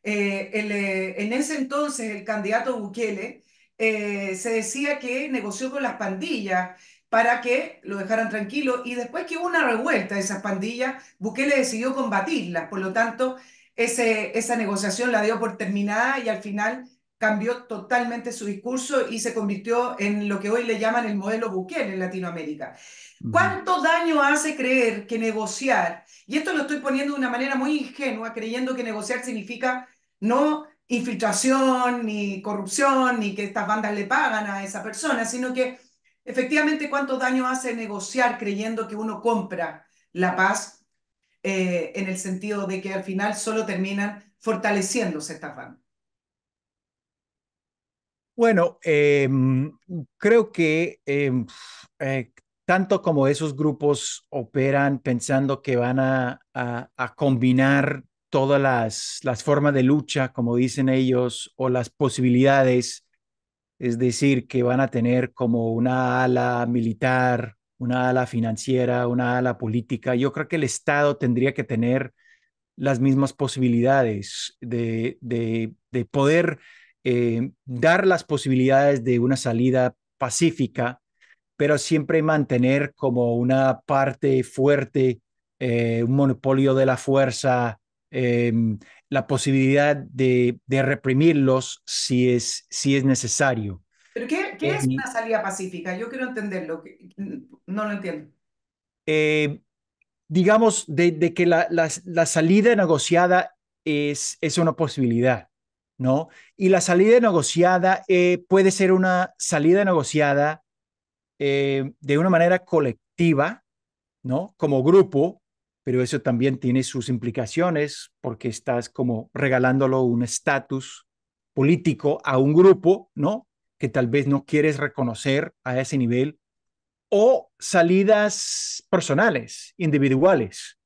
en ese entonces el candidato Bukele se decía que negoció con las pandillas para que lo dejaran tranquilo y después que hubo una revuelta de esas pandillas, Bukele decidió combatirlas, por lo tanto esa negociación la dio por terminada y al final cambió totalmente su discurso y se convirtió en lo que hoy le llaman el modelo Bukele en Latinoamérica. Ujú. ¿Cuánto daño hace creer que negociar, y esto lo estoy poniendo de una manera muy ingenua, creyendo que negociar significa no infiltración, ni corrupción, ni que estas bandas le pagan a esa persona, sino que efectivamente cuánto daño hace negociar creyendo que uno compra la paz, en el sentido de que al final solo terminan fortaleciéndose estas bandas? Bueno, creo que tanto como esos grupos operan pensando que van a combinar todas las formas de lucha, como dicen ellos, o las posibilidades, es decir, que van a tener como una ala militar, una ala financiera, una ala política, yo creo que el Estado tendría que tener las mismas posibilidades de poder dar las posibilidades de una salida pacífica, pero siempre mantener como una parte fuerte, un monopolio de la fuerza, eh, la posibilidad de reprimirlos si es necesario. ¿Pero qué es Eh, una salida pacífica? Yo quiero entenderlo, no lo entiendo. eh, digamos, de que la salida negociada es una posibilidad, ¿no? Y la salida negociada puede ser una salida negociada de una manera colectiva, ¿no? Como grupo, pero eso también tiene sus implicaciones porque estás como regalándolo un estatus político a un grupo, ¿no? Que tal vez no quieres reconocer a ese nivel, o salidas personales, individuales,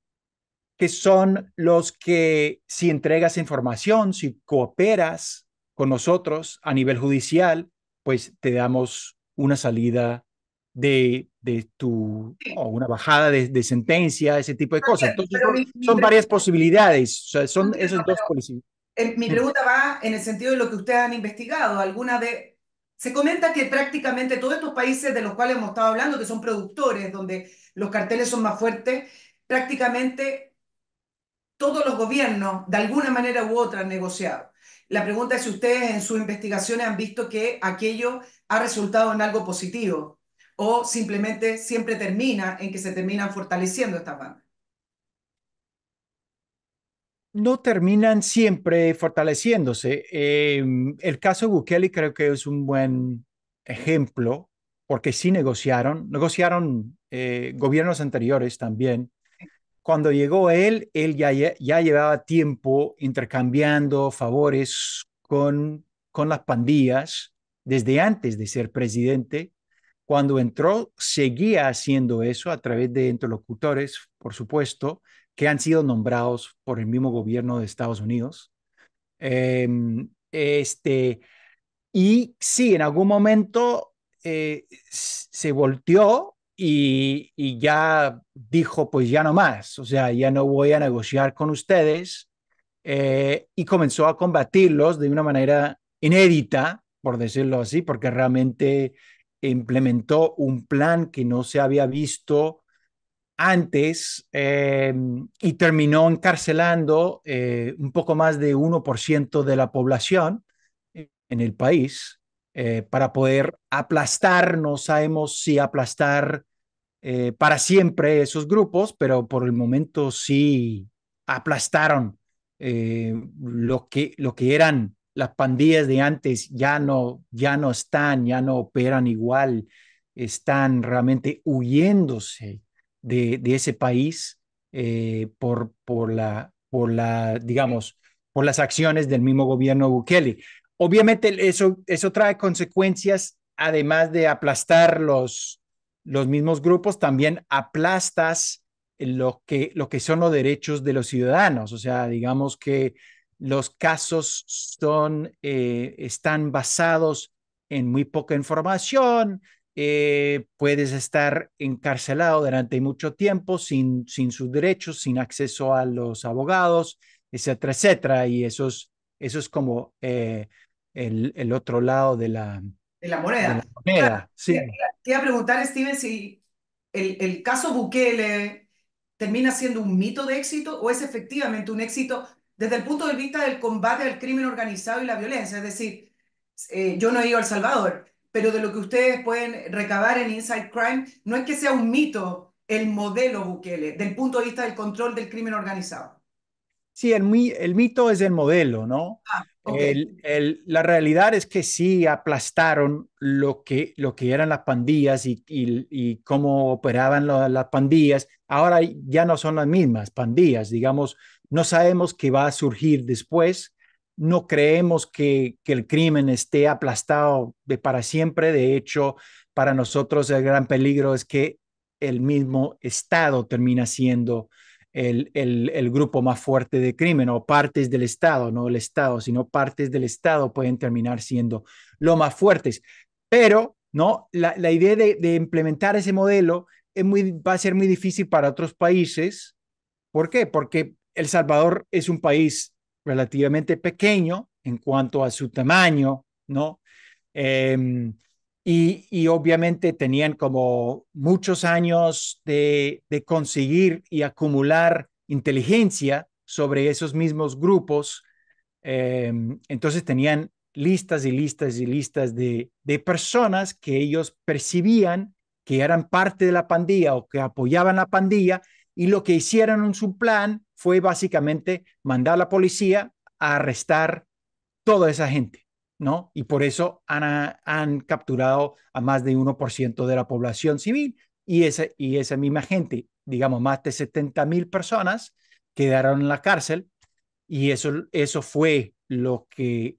que son los que si entregas información, si cooperas con nosotros a nivel judicial, pues te damos una salida de tu, Sí, o una bajada de sentencia, ese tipo de lo cosas. entiendo, Entonces pero mi son varias pregunta, posibilidades, o sea, lo son entiendo, esos dos policías. mi pregunta va en el sentido de lo que ustedes han investigado. Se comenta que prácticamente todos estos países de los cuales hemos estado hablando, que son productores, donde los carteles son más fuertes, prácticamente todos los gobiernos, de alguna manera u otra, han negociado. La pregunta es si ustedes en sus investigaciones han visto que aquello ha resultado en algo positivo o simplemente siempre termina en que se terminan fortaleciendo estas bandas. No terminan siempre fortaleciéndose. El caso de Bukele creo que es un buen ejemplo, porque sí negociaron gobiernos anteriores también. Cuando llegó él ya llevaba tiempo intercambiando favores con las pandillas desde antes de ser presidente. Cuando entró, seguía haciendo eso a través de interlocutores, por supuesto, que han sido nombrados por el mismo gobierno de Estados Unidos. Eh, este, y sí, en algún momento se volteó y ya dijo, pues ya no más, o sea, ya no voy a negociar con ustedes, y comenzó a combatirlos de una manera inédita, por decirlo así, porque realmente implementó un plan que no se había visto antes y terminó encarcelando un poco más de 1% de la población en el país para poder aplastar, no sabemos si aplastar para siempre esos grupos, pero por el momento sí aplastaron lo que eran las pandillas de antes, ya no están, ya no operan igual, están realmente huyéndose de ese país digamos, por las acciones del mismo gobierno Bukele. Obviamente eso trae consecuencias, además de aplastar los mismos grupos, también aplastas lo que son los derechos de los ciudadanos. O sea, digamos que los casos están basados en muy poca información, puedes estar encarcelado durante mucho tiempo sin sus derechos, sin acceso a los abogados, etcétera, etcétera. Y eso es como el otro lado de la de la moneda. Claro, moneda. Sí. te iba a preguntar, Steven, si el caso Bukele termina siendo un mito de éxito o es efectivamente un éxito desde el punto de vista del combate al crimen organizado y la violencia. Es decir, yo no he ido a El Salvador, pero de lo que ustedes pueden recabar en Inside Crime, no es que sea un mito el modelo Bukele, del punto de vista del control del crimen organizado. Sí, el mito es el modelo, ¿no? Ah, ok. La realidad es que sí aplastaron lo que eran las pandillas y cómo operaban las pandillas. Ahora ya no son las mismas pandillas, digamos, no sabemos qué va a surgir después. No creemos que el crimen esté aplastado de para siempre. De hecho, para nosotros el gran peligro es que el mismo Estado termina siendo el grupo más fuerte de crimen o partes del Estado, no el Estado, sino partes del Estado pueden terminar siendo lo más fuertes. Pero no, la idea de implementar ese modelo va a ser muy difícil para otros países. ¿Por qué? Porque El Salvador es un país relativamente pequeño en cuanto a su tamaño, ¿no? Eh, y obviamente tenían como muchos años de conseguir y acumular inteligencia sobre esos mismos grupos. Entonces tenían listas y listas y listas de personas que ellos percibían que eran parte de la pandilla o que apoyaban la pandilla y lo que hicieron en su plan fue básicamente mandar a la policía a arrestar toda esa gente, ¿no? Y por eso han capturado a más de 1% de la población civil y esa misma gente, digamos, más de 70,000 personas quedaron en la cárcel y eso fue lo que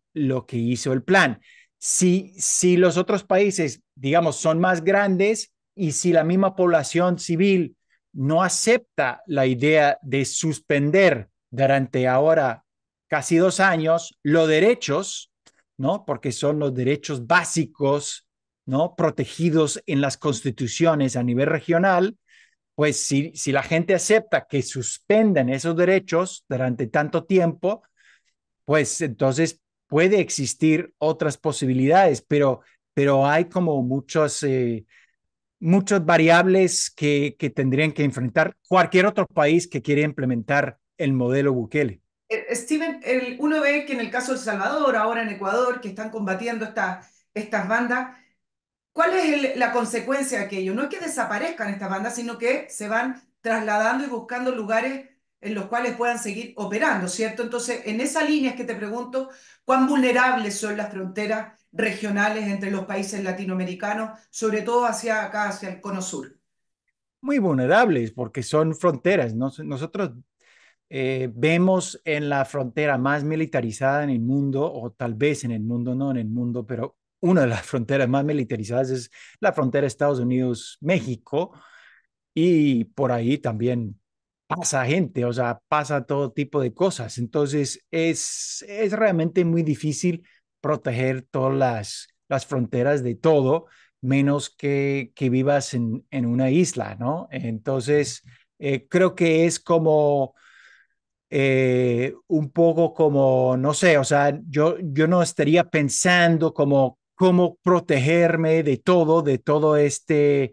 hizo el plan. Si los otros países, digamos, son más grandes y si la misma población civil no acepta la idea de suspender durante ahora casi 2 años los derechos, ¿no? Porque son los derechos básicos, ¿no? Protegidos en las constituciones a nivel regional, pues si la gente acepta que suspendan esos derechos durante tanto tiempo, pues entonces puede existir otras posibilidades, pero hay como muchas variables que tendrían que enfrentar cualquier otro país que quiera implementar el modelo Bukele. Steven, uno ve que en el caso de El Salvador, ahora en Ecuador, que están combatiendo estas bandas, ¿cuál es la consecuencia de aquello? No es que desaparezcan estas bandas, sino que se van trasladando y buscando lugares en los cuales puedan seguir operando, ¿cierto? Entonces, en esa línea es que te pregunto, ¿cuán vulnerables son las fronteras regionales entre los países latinoamericanos, sobre todo hacia acá, hacia el cono sur? Muy vulnerables porque son fronteras, ¿no? Nosotros vemos en la frontera más militarizada en el mundo, o tal vez en el mundo, no en el mundo, pero una de las fronteras más militarizadas es la frontera Estados Unidos-México, y por ahí también pasa gente, o sea, pasa todo tipo de cosas. Entonces, es realmente muy difícil proteger todas las fronteras de todo, menos que vivas en una isla, ¿no? Entonces, creo que es como un poco como, no sé, o sea, yo no estaría pensando como cómo protegerme de todo ese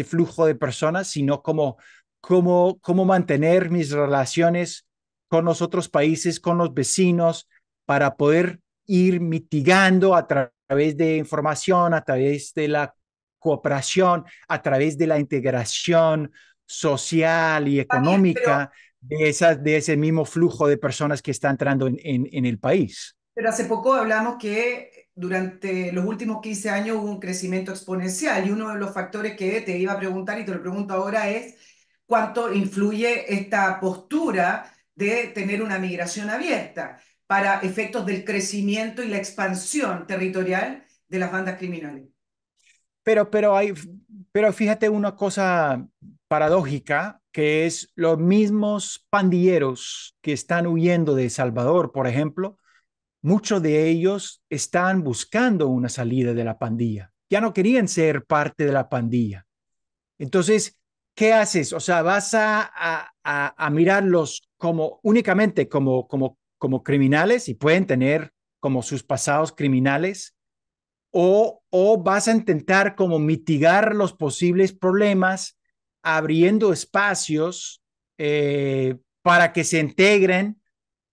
flujo de personas, sino como cómo mantener mis relaciones con los otros países, con los vecinos, para poder ir mitigando a través de información, a través de la cooperación, a través de la integración social y Está bien, pero económica de ese mismo flujo de personas que está entrando en el país. Pero hace poco hablamos que durante los últimos 15 años hubo un crecimiento exponencial y uno de los factores que te iba a preguntar y te lo pregunto ahora es cuánto influye esta postura de tener una migración abierta para efectos del crecimiento y la expansión territorial de las bandas criminales. Pero, pero, hay, pero fíjate una cosa paradójica, que es los mismos pandilleros que están huyendo de El Salvador, por ejemplo, muchos de ellos están buscando una salida de la pandilla. Ya no querían ser parte de la pandilla. Entonces, ¿qué haces? O sea, vas a mirarlos como únicamente como criminales y pueden tener como sus pasados criminales o vas a intentar como mitigar los posibles problemas abriendo espacios para que se integren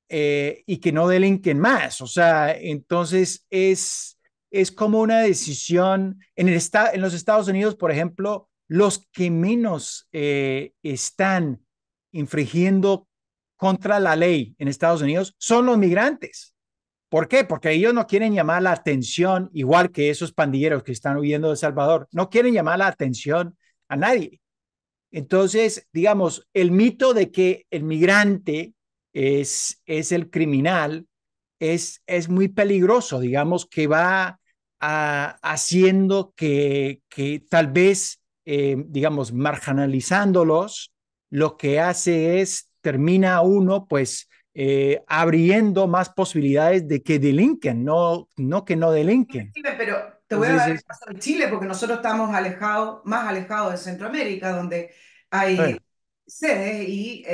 y que no delinquen más. O sea, entonces es como una decisión. En los Estados Unidos, por ejemplo, los que menos están infringiendo contra la ley en Estados Unidos son los migrantes. ¿Por qué? Porque ellos no quieren llamar la atención, igual que esos pandilleros que están huyendo de El Salvador, no quieren llamar la atención a nadie. Entonces, digamos, el mito de que el migrante es el criminal es muy peligroso, digamos, que va haciendo que tal vez, digamos, marginalizándolos, lo que hace es, termina uno, pues, abriendo más posibilidades de que delinquen, no que no delinquen. Chile, pero te voy a Entonces, dar el caso de Chile porque nosotros estamos alejados, más alejados de Centroamérica, donde hay eh, sedes y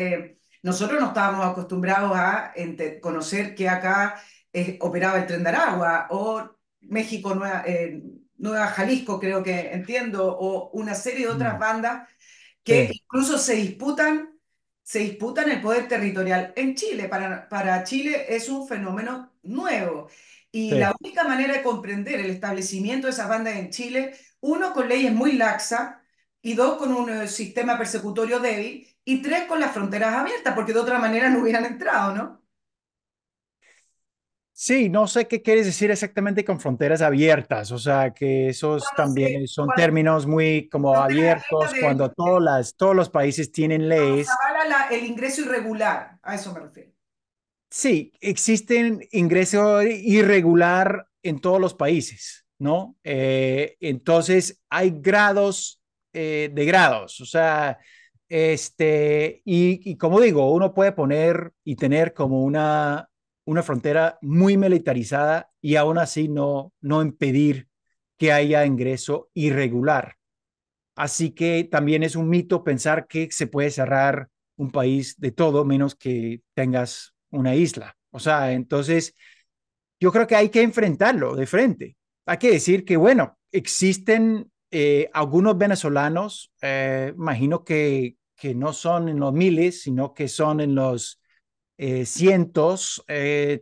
nosotros no estábamos acostumbrados a conocer que acá operaba el Tren de Aragua o México, Nueva Jalisco, creo que entiendo, o una serie de otras mm, bandas que sí, incluso se disputan el poder territorial en Chile. Para Chile es un fenómeno nuevo. Y la sí. única manera de comprender el establecimiento de esas bandas en Chile, uno, con leyes muy laxas, y dos, con un sistema persecutorio débil, y tres, con las fronteras abiertas, porque de otra manera no hubieran entrado, ¿no? Sí, no sé qué quieres decir exactamente con fronteras abiertas, o sea, que esos Cuando también son cuando términos muy como fronteras abiertas abiertos cuando todos los países tienen cuando se leyes. avala el ingreso irregular, a eso me refiero. Sí, existen ingreso irregular en todos los países, ¿no? Entonces hay grados de grados, o sea, y como digo, uno puede poner y tener como una frontera muy militarizada y aún así no impedir que haya ingreso irregular. Así que también es un mito pensar que se puede cerrar un país de todo menos que tengas una isla. O sea, entonces yo creo que hay que enfrentarlo de frente. Hay que decir que, bueno, existen algunos venezolanos, imagino que no son en los miles, sino que son en los cientos,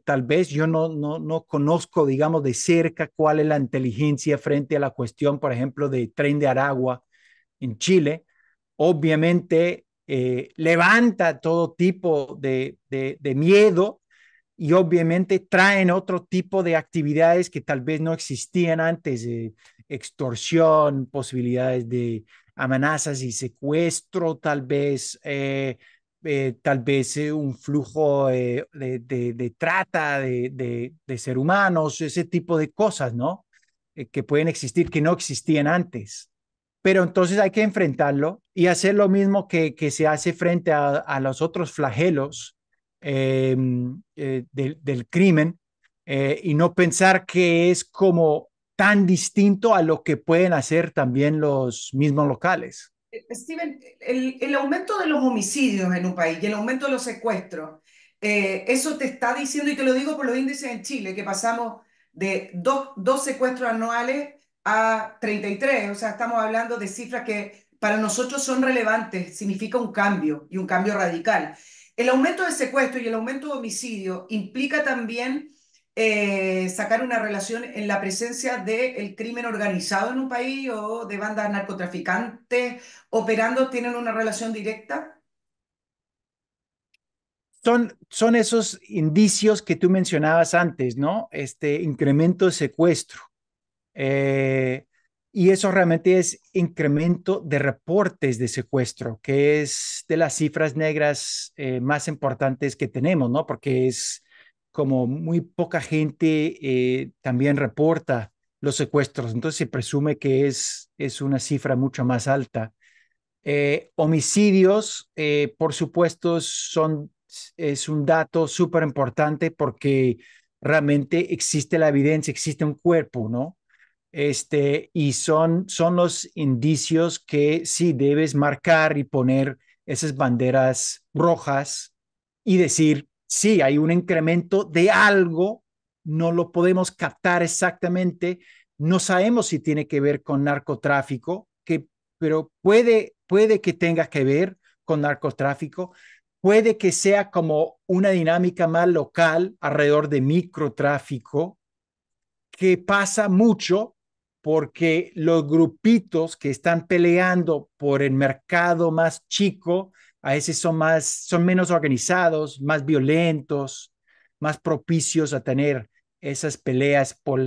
tal vez yo no conozco, digamos, de cerca cuál es la inteligencia frente a la cuestión, por ejemplo, de Tren de Aragua en Chile, obviamente levanta todo tipo de miedo y obviamente traen otro tipo de actividades que tal vez no existían antes, extorsión, posibilidades de amenazas y secuestro, tal vez un flujo de trata de ser humanos, ese tipo de cosas, ¿no? Que pueden existir, que no existían antes. Pero entonces hay que enfrentarlo y hacer lo mismo que se hace frente a los otros flagelos eh, del crimen y no pensar que es como tan distinto a lo que pueden hacer también los mismos locales. Steven, el aumento de los homicidios en un país y el aumento de los secuestros, eso te está diciendo, y te lo digo por los índices en Chile, que pasamos de dos secuestros anuales a 33. O sea, estamos hablando de cifras que para nosotros son relevantes, significa un cambio y un cambio radical. El aumento de secuestro y el aumento de homicidio implica también sacar una relación en la presencia del crimen organizado en un país o de bandas narcotraficantes operando, ¿tienen una relación directa? Son esos indicios que tú mencionabas antes, ¿no? Este incremento de secuestro. Eh, y eso realmente es incremento de reportes de secuestro, que es de las cifras negras más importantes que tenemos, ¿no? Porque es como muy poca gente también reporta los secuestros, entonces se presume que es una cifra mucho más alta. Homicidios, por supuesto, es un dato súper importante porque realmente existe la evidencia, existe un cuerpo, ¿no? Y son los indicios que sí debes marcar y poner esas banderas rojas y decir, sí, hay un incremento de algo, no lo podemos captar exactamente, no sabemos si tiene que ver con narcotráfico, pero puede que tenga que ver con narcotráfico, puede que sea como una dinámica más local alrededor de microtráfico, que pasa mucho porque los grupitos que están peleando por el mercado más chico, a veces son menos organizados, más violentos, más propicios a tener esas peleas por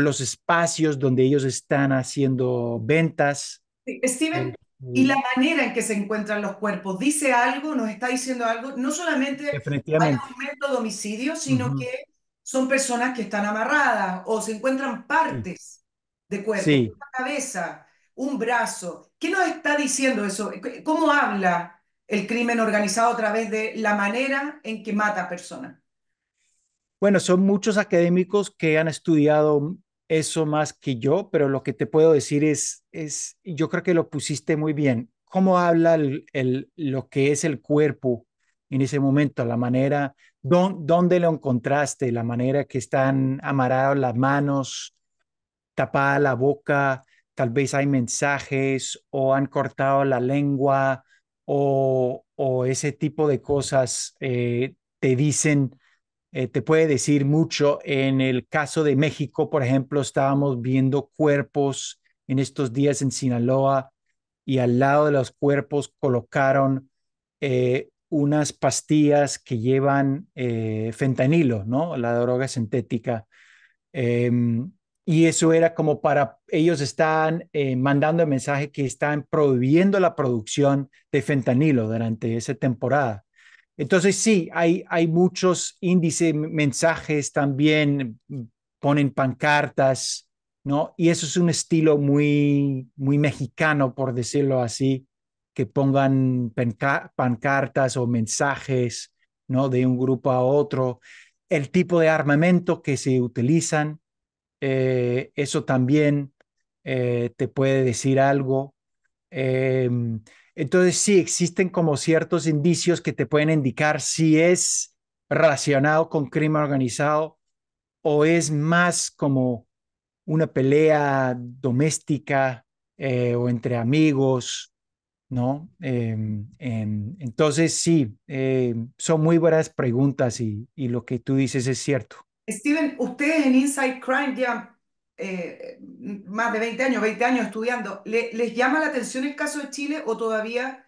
los espacios donde ellos están haciendo ventas. Sí, Eh, Steven, y la eh, manera en que se encuentran los cuerpos, ¿dice algo, nos está diciendo algo? No solamente hay Definitivamente. aumento de homicidios, sino Ujú. que son personas que están amarradas o se encuentran Sí, partes de cuerpos, sí. una cabeza, un brazo. ¿Qué nos está diciendo eso? ¿Cómo habla el crimen organizado a través de la manera en que mata a personas? Bueno, son muchos académicos que han estudiado eso más que yo, pero lo que te puedo decir yo creo que lo pusiste muy bien. ¿Cómo habla lo que es el cuerpo en ese momento? La manera, dónde lo encontraste, la manera que están amarradas las manos, tapada la boca, tal vez hay mensajes o han cortado la lengua o ese tipo de cosas te dicen te puede decir mucho. En el caso de México, por ejemplo, estábamos viendo cuerpos en estos días en Sinaloa y al lado de los cuerpos colocaron unas pastillas que llevan fentanilo, ¿no? La droga sintética. Em, y eso era como para ellos están mandando el mensaje que están prohibiendo la producción de fentanilo durante esa temporada. Entonces, sí, hay muchos índices, mensajes también, ponen pancartas, ¿no? Y eso es un estilo muy mexicano, por decirlo así, que pongan pancartas o mensajes, ¿no? De un grupo a otro. El tipo de armamento que se utilizan, eso también te puede decir algo. Eh, entonces, sí, existen como ciertos indicios que te pueden indicar si es relacionado con crimen organizado o es más como una pelea doméstica o entre amigos, ¿no? Entonces, sí, son muy buenas preguntas y lo que tú dices es cierto. Steven, ustedes en Inside Crime llevan más de 20 años estudiando. ¿Les llama la atención el caso de Chile o todavía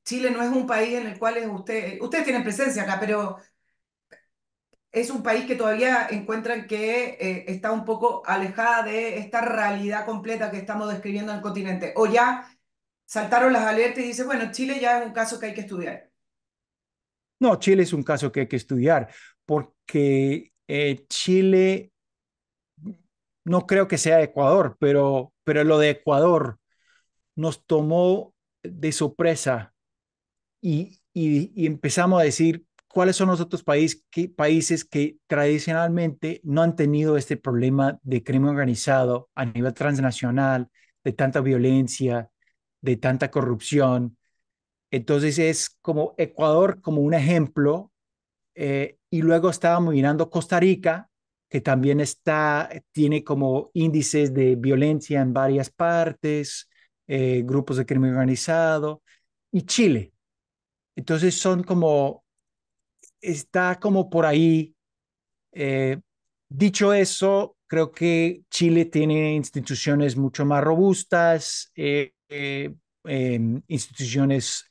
Chile no es un país en el cual ustedes tienen presencia acá, pero es un país que todavía encuentran que está un poco alejada de esta realidad completa que estamos describiendo en el continente? ¿O ya saltaron las alertas y dicen, bueno, Chile ya es un caso que hay que estudiar? No, Chile es un caso que hay que estudiar porque Chile no creo que sea Ecuador, pero lo de Ecuador nos tomó de sorpresa y empezamos a decir cuáles son los otros países que tradicionalmente no han tenido este problema de crimen organizado a nivel transnacional, de tanta violencia, de tanta corrupción. Entonces es como Ecuador como un ejemplo, y luego estábamos mirando Costa Rica, que también tiene como índices de violencia en varias partes, grupos de crimen organizado, y Chile. Entonces está como por ahí. Eh, Dicho eso, creo que Chile tiene instituciones mucho más robustas, instituciones,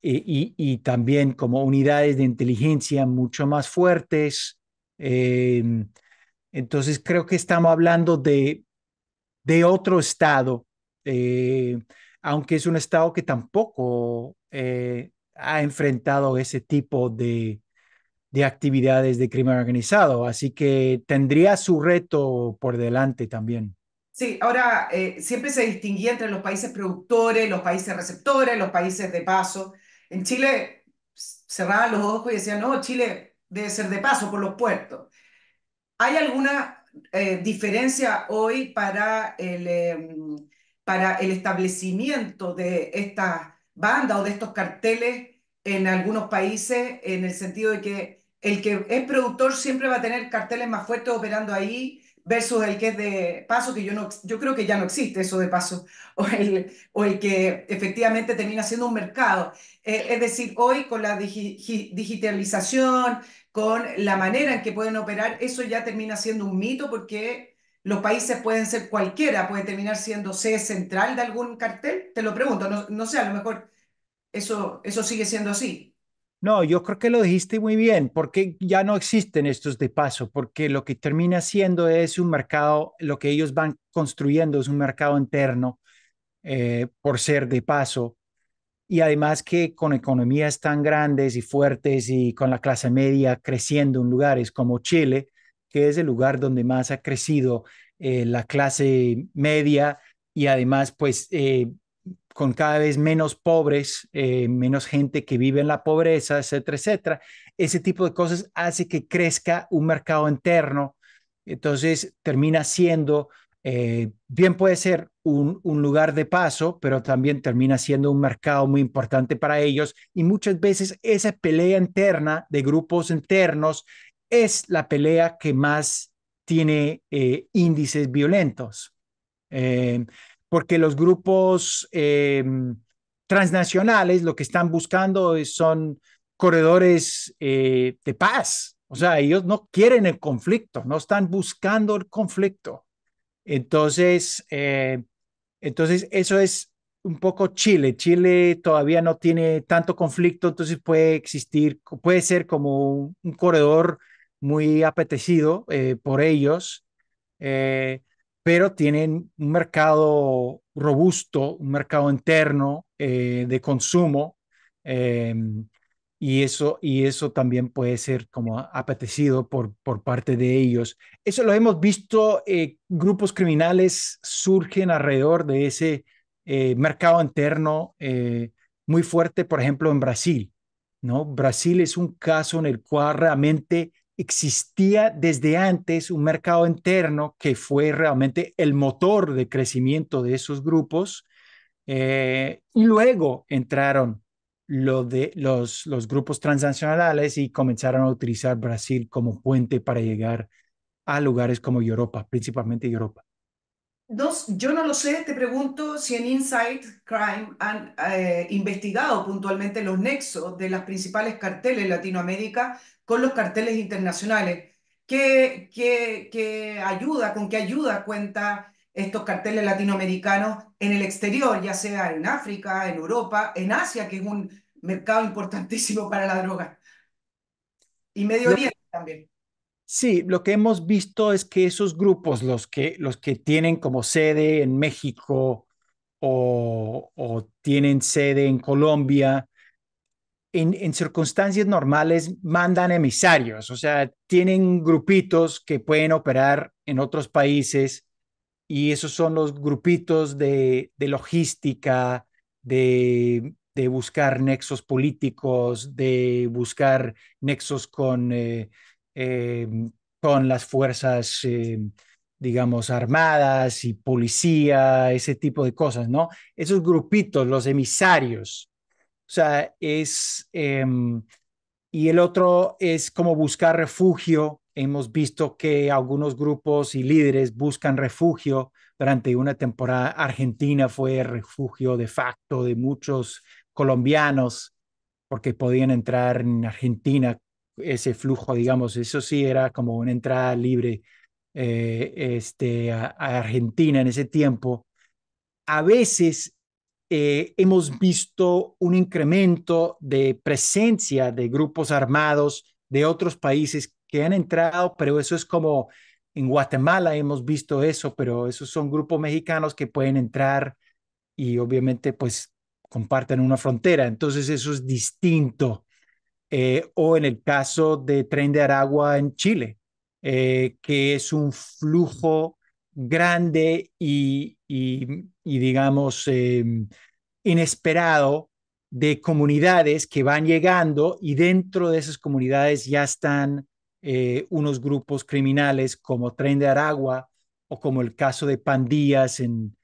y también como unidades de inteligencia mucho más fuertes. Eh, entonces creo que estamos hablando de otro estado, eh, aunque es un estado que tampoco ha enfrentado ese tipo de actividades de crimen organizado, así que tendría su reto por delante también. Sí, ahora siempre se distinguía entre los países productores, los países receptores, los países de paso. En Chile cerraban los ojos y decían, no, Chile debe ser de paso por los puertos. ¿Hay alguna diferencia hoy para el establecimiento de esta banda o de estos carteles en algunos países, en el sentido de que el que es productor siempre va a tener carteles más fuertes operando ahí versus el que es de paso, que yo creo que ya no existe eso de paso, o el que efectivamente termina siendo un mercado? Es decir, hoy con la digitalización, con la manera en que pueden operar, eso ya termina siendo un mito porque los países pueden ser cualquiera, puede terminar siendo sede central de algún cartel. Te lo pregunto, no, no sé, a lo mejor eso sigue siendo así. No, yo creo que lo dijiste muy bien, porque ya no existen estos de paso, porque lo que termina siendo es un mercado, lo que ellos van construyendo es un mercado interno, por ser de paso. Y además que con economías tan grandes y fuertes y con la clase media creciendo en lugares como Chile, que es el lugar donde más ha crecido la clase media, y además pues con cada vez menos pobres, menos gente que vive en la pobreza, etcétera, etcétera. Ese tipo de cosas hace que crezca un mercado interno. Entonces termina siendo, bien puede ser un lugar de paso, pero también termina siendo un mercado muy importante para ellos. Y muchas veces esa pelea interna de grupos internos es la pelea que más tiene índices violentos. Eh, Porque los grupos transnacionales lo que están buscando son corredores de paz. O sea, ellos no quieren el conflicto, no están buscando el conflicto. Entonces, entonces eso es un poco Chile. Chile todavía no tiene tanto conflicto, entonces puede existir, puede ser como un corredor muy apetecido por ellos, eh, pero tienen un mercado robusto, un mercado interno de consumo, eh, y eso también puede ser como apetecido por parte de ellos. Eso lo hemos visto, grupos criminales surgen alrededor de ese mercado interno muy fuerte, por ejemplo, en Brasil, ¿no? Brasil es un caso en el cual realmente existía desde antes un mercado interno que fue realmente el motor de crecimiento de esos grupos, y luego entraron los grupos transnacionales y comenzaron a utilizar Brasil como puente para llegar a lugares como Europa, principalmente Europa. No, yo no lo sé, te pregunto si en Inside Crime han investigado puntualmente los nexos de las principales carteles en Latinoamérica con los carteles internacionales. ¿Qué ayuda, con qué ayuda cuenta estos carteles latinoamericanos en el exterior, ya sea en África, en Europa, en Asia, que es un mercado importantísimo para la droga, y Medio Lo Oriente también? Sí, lo que hemos visto es que esos grupos, los que tienen como sede en México o tienen sede en Colombia, en circunstancias normales mandan emisarios, o sea, tienen grupitos que pueden operar en otros países, y esos son los grupitos de logística, de buscar nexos políticos, de buscar nexos eh, con las fuerzas digamos, armadas y policía, ese tipo de cosas, ¿no? Esos grupitos, los emisarios. O sea, y el otro es como buscar refugio. Hemos visto que algunos grupos y líderes buscan refugio. Durante una temporada, Argentina fue refugio de facto de muchos colombianos porque podían entrar en Argentina, ese flujo, digamos, eso sí era como una entrada libre a Argentina en ese tiempo. A veces hemos visto un incremento de presencia de grupos armados de otros países que han entrado, pero eso es como en Guatemala hemos visto eso, pero esos son grupos mexicanos que pueden entrar y obviamente pues comparten una frontera, entonces eso es distinto. O en el caso de Tren de Aragua en Chile, que es un flujo grande y digamos, inesperado de comunidades que van llegando y dentro de esas comunidades ya están unos grupos criminales como Tren de Aragua o como el caso de pandillas en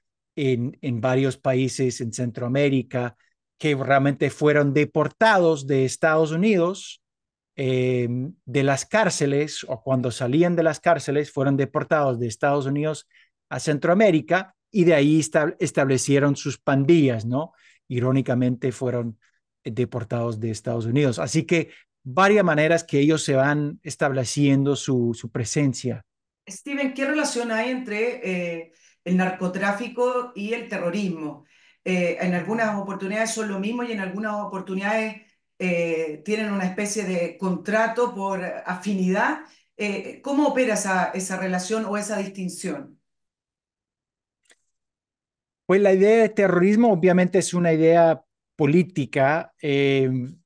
varios países en Centroamérica que realmente fueron deportados de Estados Unidos, de las cárceles o cuando salían de las cárceles fueron deportados de Estados Unidos a Centroamérica y de ahí establecieron sus pandillas, ¿no? Irónicamente fueron deportados de Estados Unidos. Así que varias maneras que ellos se van estableciendo su presencia. Steven, ¿qué relación hay entre el narcotráfico y el terrorismo? En algunas oportunidades son lo mismo y en algunas oportunidades tienen una especie de contrato por afinidad. ¿Cómo opera esa relación o esa distinción? Pues la idea de terrorismo obviamente es una idea política,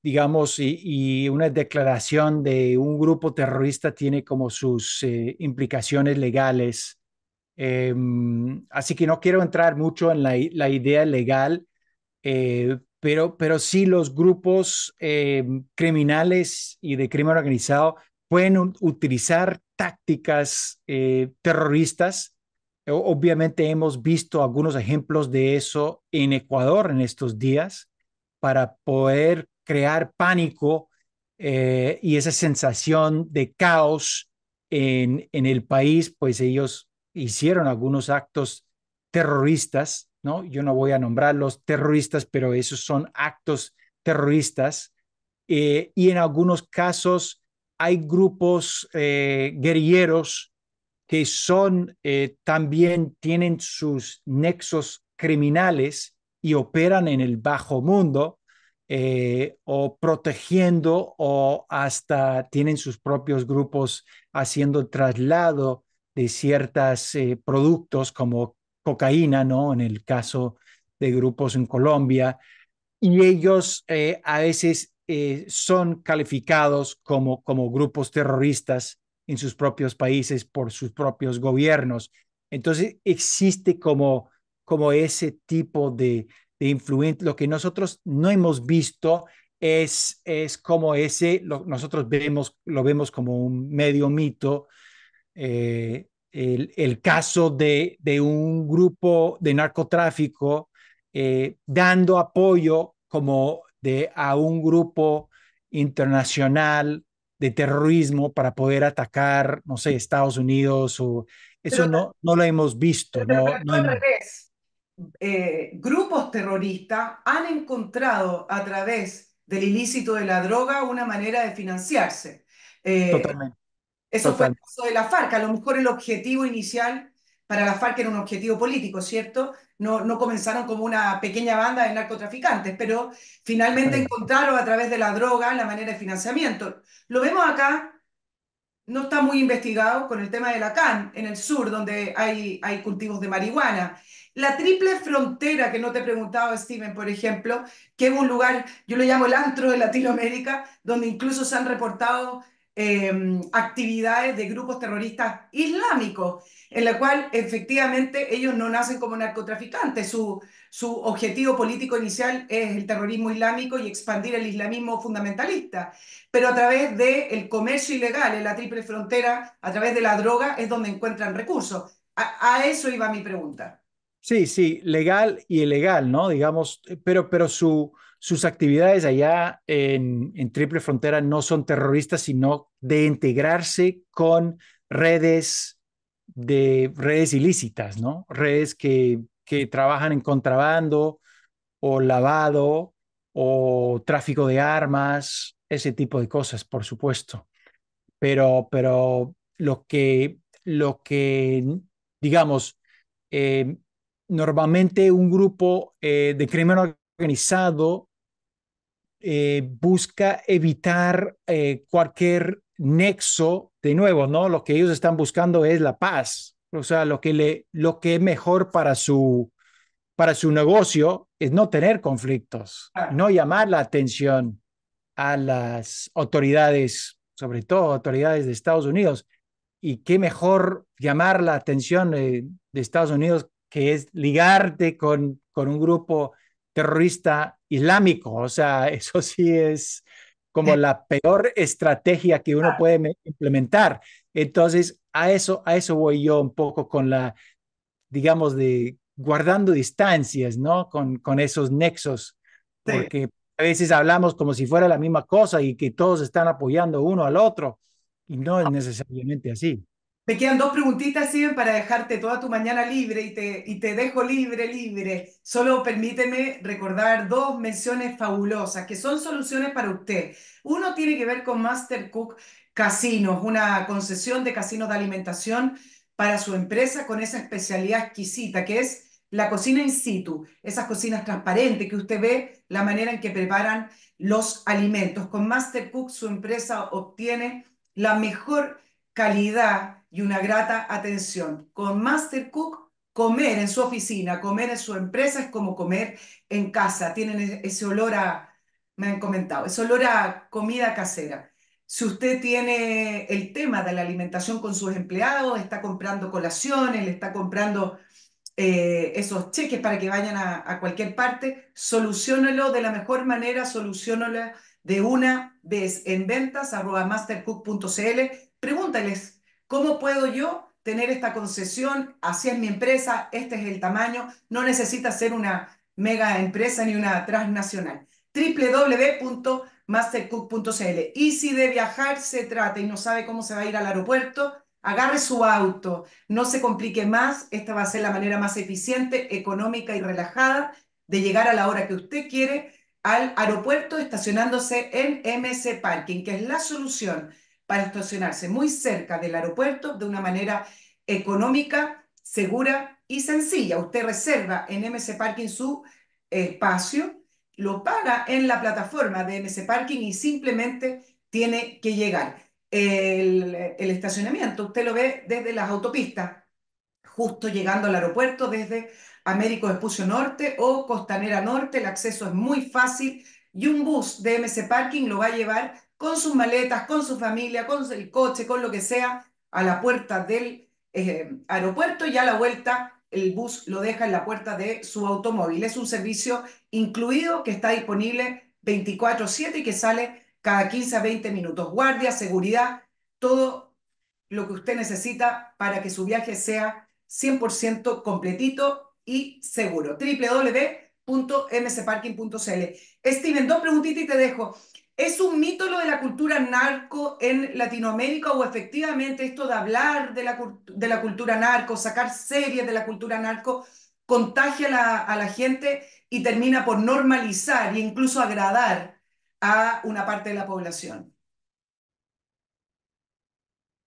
digamos, y una declaración de un grupo terrorista tiene como sus implicaciones legales. Así que no quiero entrar mucho en la idea legal, pero sí los grupos criminales y de crimen organizado pueden utilizar tácticas terroristas. Obviamente hemos visto algunos ejemplos de eso en Ecuador en estos días para poder crear pánico y esa sensación de caos en el país, pues ellos hicieron algunos actos terroristas, ¿no? Yo no voy a nombrar los terroristas, pero esos son actos terroristas. Y en algunos casos hay grupos guerrilleros que son también tienen sus nexos criminales y operan en el bajo mundo o protegiendo o hasta tienen sus propios grupos haciendo el traslado de ciertos productos como cocaína, ¿no? En el caso de grupos en Colombia, y ellos a veces son calificados como grupos terroristas en sus propios países por sus propios gobiernos. Entonces existe como ese tipo de influencia. Lo que nosotros no hemos visto es como nosotros lo vemos como un medio mito, el caso de un grupo de narcotráfico dando apoyo a un grupo internacional de terrorismo para poder atacar, no sé, Estados Unidos o eso Pero no lo hemos visto, Pero no, tanto no al hemos, revés, grupos terroristas han encontrado a través del ilícito de la droga una manera de financiarse. Eh, totalmente, Eso fue el total, caso de la FARC. A lo mejor el objetivo inicial para la FARC era un objetivo político, ¿cierto? No comenzaron como una pequeña banda de narcotraficantes, pero finalmente totalmente. encontraron a través de la droga la manera de financiamiento. Lo vemos acá, no está muy investigado con el tema de la CAN en el sur, donde hay cultivos de marihuana. La triple frontera que no te he preguntado, Steven, por ejemplo, que es un lugar, yo lo llamo el antro de Latinoamérica, donde incluso se han reportado actividades de grupos terroristas islámicos, en la cual efectivamente ellos no nacen como narcotraficantes, su objetivo político inicial es el terrorismo islámico y expandir el islamismo fundamentalista, pero a través del comercio ilegal en la triple frontera, a través de la droga, es donde encuentran recursos. A eso iba mi pregunta. Sí, sí, legal y ilegal, ¿no? Digamos, pero sus actividades allá en Triple Frontera no son terroristas, sino de integrarse con redes redes ilícitas, ¿no? Redes que trabajan en contrabando o lavado o tráfico de armas, ese tipo de cosas, por supuesto. Pero lo que digamos, eh, normalmente un grupo de crimen organizado busca evitar cualquier nexo, de nuevo, ¿no? Lo que ellos están buscando es la paz. O sea, lo que es mejor para su negocio es no tener conflictos, Ah, no llamar la atención a las autoridades, sobre todo autoridades de Estados Unidos. Y qué mejor llamar la atención de Estados Unidos que es ligarte con un grupo terrorista islámico. O sea, eso sí es como la peor estrategia que uno ah, puede implementar. Entonces, a eso voy yo un poco con la, digamos, de guardando distancias, ¿no? Con esos nexos, sí. porque a veces hablamos como si fuera la misma cosa y que todos están apoyando uno al otro, y no es necesariamente así. Me quedan dos preguntitas, Steven, para dejarte toda tu mañana libre y te dejo libre, libre. Solo permíteme recordar dos menciones fabulosas que son soluciones para usted. Uno tiene que ver con Master Cook Casinos, una concesión de casinos de alimentación para su empresa con esa especialidad exquisita que es la cocina in situ, esas cocinas transparentes que usted ve la manera en que preparan los alimentos. Con Master Cook su empresa obtiene la mejor calidad y una grata atención. Con Master Cook, comer en su oficina, comer en su empresa es como comer en casa. Tienen ese olor a, me han comentado, ese olor a comida casera. Si usted tiene el tema de la alimentación con sus empleados, está comprando colaciones, le está comprando esos cheques para que vayan a cualquier parte, solucionalo de la mejor manera, solucionalo de una vez en ventas@mastercook.cl. Pregúntales, ¿cómo puedo yo tener esta concesión? Así es mi empresa, este es el tamaño, no necesita ser una mega empresa ni una transnacional. www.mastercook.cl. Y si de viajar se trata y no sabe cómo se va a ir al aeropuerto, agarre su auto, no se complique más, esta va a ser la manera más eficiente, económica y relajada de llegar a la hora que usted quiere al aeropuerto estacionándose en MC Parking, que es la solución para estacionarse muy cerca del aeropuerto de una manera económica, segura y sencilla. Usted reserva en MC Parking su espacio, lo paga en la plataforma de MC Parking y simplemente tiene que llegar. El estacionamiento, usted lo ve desde las autopistas, justo llegando al aeropuerto desde Américo Vespucio Norte o Costanera Norte, el acceso es muy fácil y un bus de MC Parking lo va a llevar con sus maletas, con su familia, con el coche, con lo que sea, a la puerta del aeropuerto y a la vuelta el bus lo deja en la puerta de su automóvil. Es un servicio incluido que está disponible 24/7 y que sale cada 15 a 20 minutos. Guardia, seguridad, todo lo que usted necesita para que su viaje sea 100% completito y seguro. www.mcparking.cl. Steven, dos preguntitas y te dejo. ¿Es un mito lo de la cultura narco en Latinoamérica o efectivamente esto de hablar de la cultura narco, sacar series de la cultura narco, contagia a la gente y termina por normalizar e incluso agradar a una parte de la población?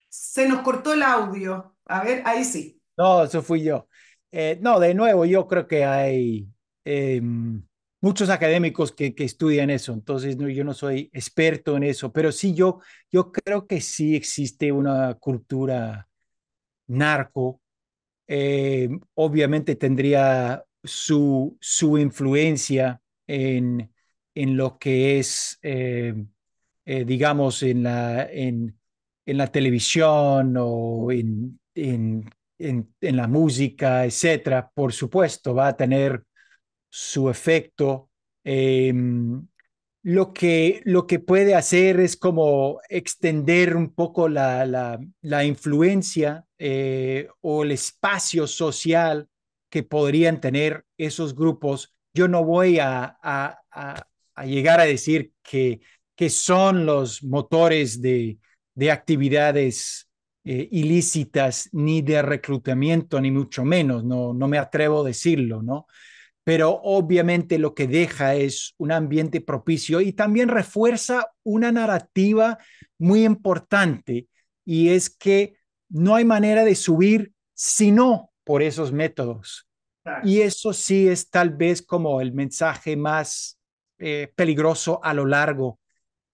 Se nos cortó el audio. A ver, ahí sí. No, eso fui yo. No, de nuevo, yo creo que hay muchos académicos que estudian eso, entonces no, yo no soy experto en eso, pero sí yo creo que sí existe una cultura narco. Obviamente tendría su influencia en lo que es, digamos, en la televisión o en la música, etcétera. Por supuesto, va a tener su efecto. Lo que puede hacer es como extender un poco la influencia o el espacio social que podrían tener esos grupos, yo no voy a llegar a decir que son los motores de actividades ilícitas, ni de reclutamiento, ni mucho menos, no, no me atrevo a decirlo, ¿no? Pero obviamente lo que deja es un ambiente propicio y también refuerza una narrativa muy importante, y es que no hay manera de subir sino por esos métodos. Claro. Y eso sí es tal vez como el mensaje más peligroso a lo largo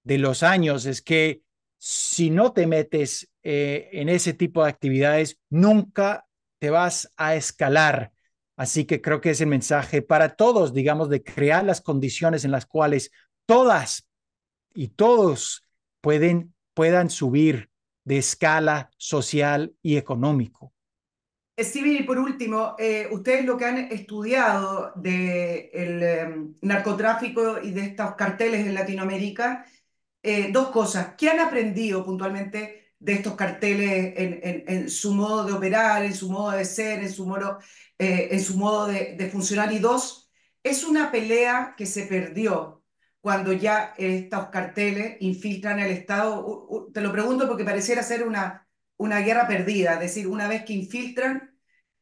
de los años, es que si no te metes en ese tipo de actividades, nunca te vas a escalar. Así que creo que es el mensaje para todos, digamos, de crear las condiciones en las cuales todas y todos puedan subir de escala social y económico. Steven, y por último, ustedes lo que han estudiado del narcotráfico y de estos carteles en Latinoamérica, dos cosas. ¿Qué han aprendido puntualmente de estos carteles en su modo de operar, en su modo de ser, en su modo de funcionar? Y dos, ¿es una pelea que se perdió cuando ya estos carteles infiltran el Estado? Te lo pregunto porque pareciera ser una guerra perdida, es decir, una vez que infiltran,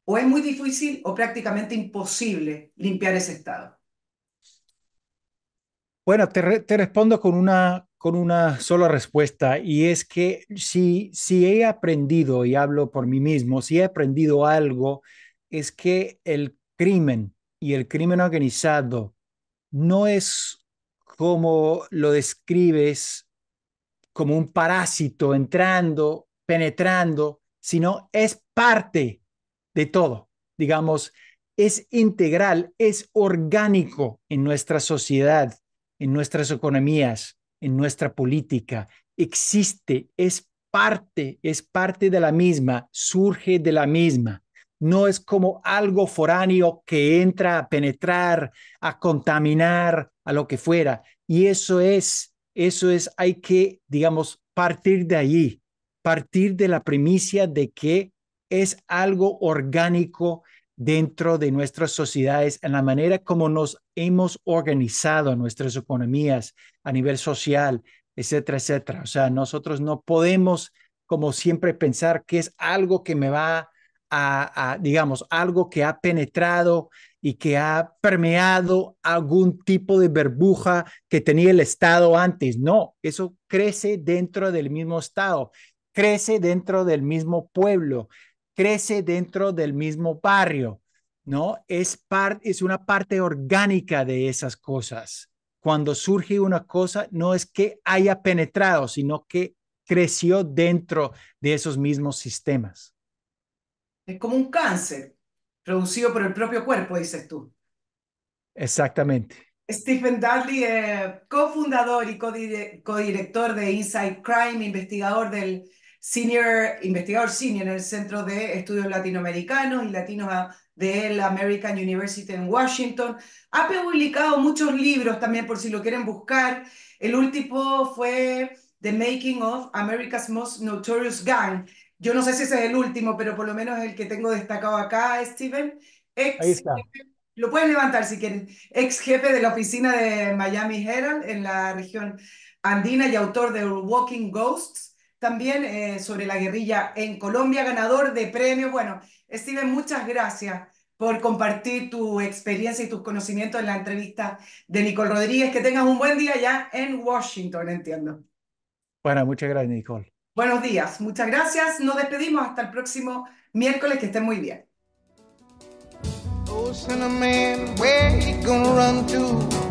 o es muy difícil o prácticamente imposible limpiar ese Estado. Bueno, te respondo con una sola respuesta, y es que si he aprendido, y hablo por mí mismo, si he aprendido algo, es que el crimen y el crimen organizado no es como lo describes, como un parásito entrando, penetrando, sino es parte de todo. Digamos, es integral, es orgánico en nuestra sociedad, en nuestras economías, en nuestra política. Existe, es parte de la misma, surge de la misma. No es como algo foráneo que entra a penetrar, a contaminar, a lo que fuera. Y hay que, digamos, partir de allí, partir de la premisa de que es algo orgánico dentro de nuestras sociedades, en la manera como nos hemos organizado nuestras economías a nivel social, etcétera, etcétera. O sea, nosotros no podemos, como siempre, pensar que es algo que me va digamos, algo que ha penetrado y que ha permeado algún tipo de burbuja que tenía el Estado antes. No, eso crece dentro del mismo Estado, crece dentro del mismo pueblo, crece dentro del mismo barrio, ¿no? Es una parte orgánica de esas cosas. Cuando surge una cosa, no es que haya penetrado, sino que creció dentro de esos mismos sistemas. Es como un cáncer producido por el propio cuerpo, dices tú. Exactamente. Stephen Dudley, cofundador y codirector de Inside Crime, investigador senior en el Centro de Estudios Latinoamericanos y Latinos de la American University en Washington. Ha publicado muchos libros también, por si lo quieren buscar. El último fue The Making of America's Most Notorious Gang. Yo no sé si ese es el último, pero por lo menos es el que tengo destacado acá, Stephen. Ahí Ex está. Lo pueden levantar si quieren. Ex jefe de la oficina de Miami Herald en la región andina y autor de Walking Ghosts, también sobre la guerrilla en Colombia, ganador de premios. Bueno, Steven, muchas gracias por compartir tu experiencia y tus conocimientos en la entrevista de Nicole Rodríguez. Que tengas un buen día ya en Washington, entiendo. Bueno, muchas gracias, Nicole. Buenos días, muchas gracias. Nos despedimos hasta el próximo miércoles. Que estén muy bien. Oh, Cinnamon, where you gonna run to?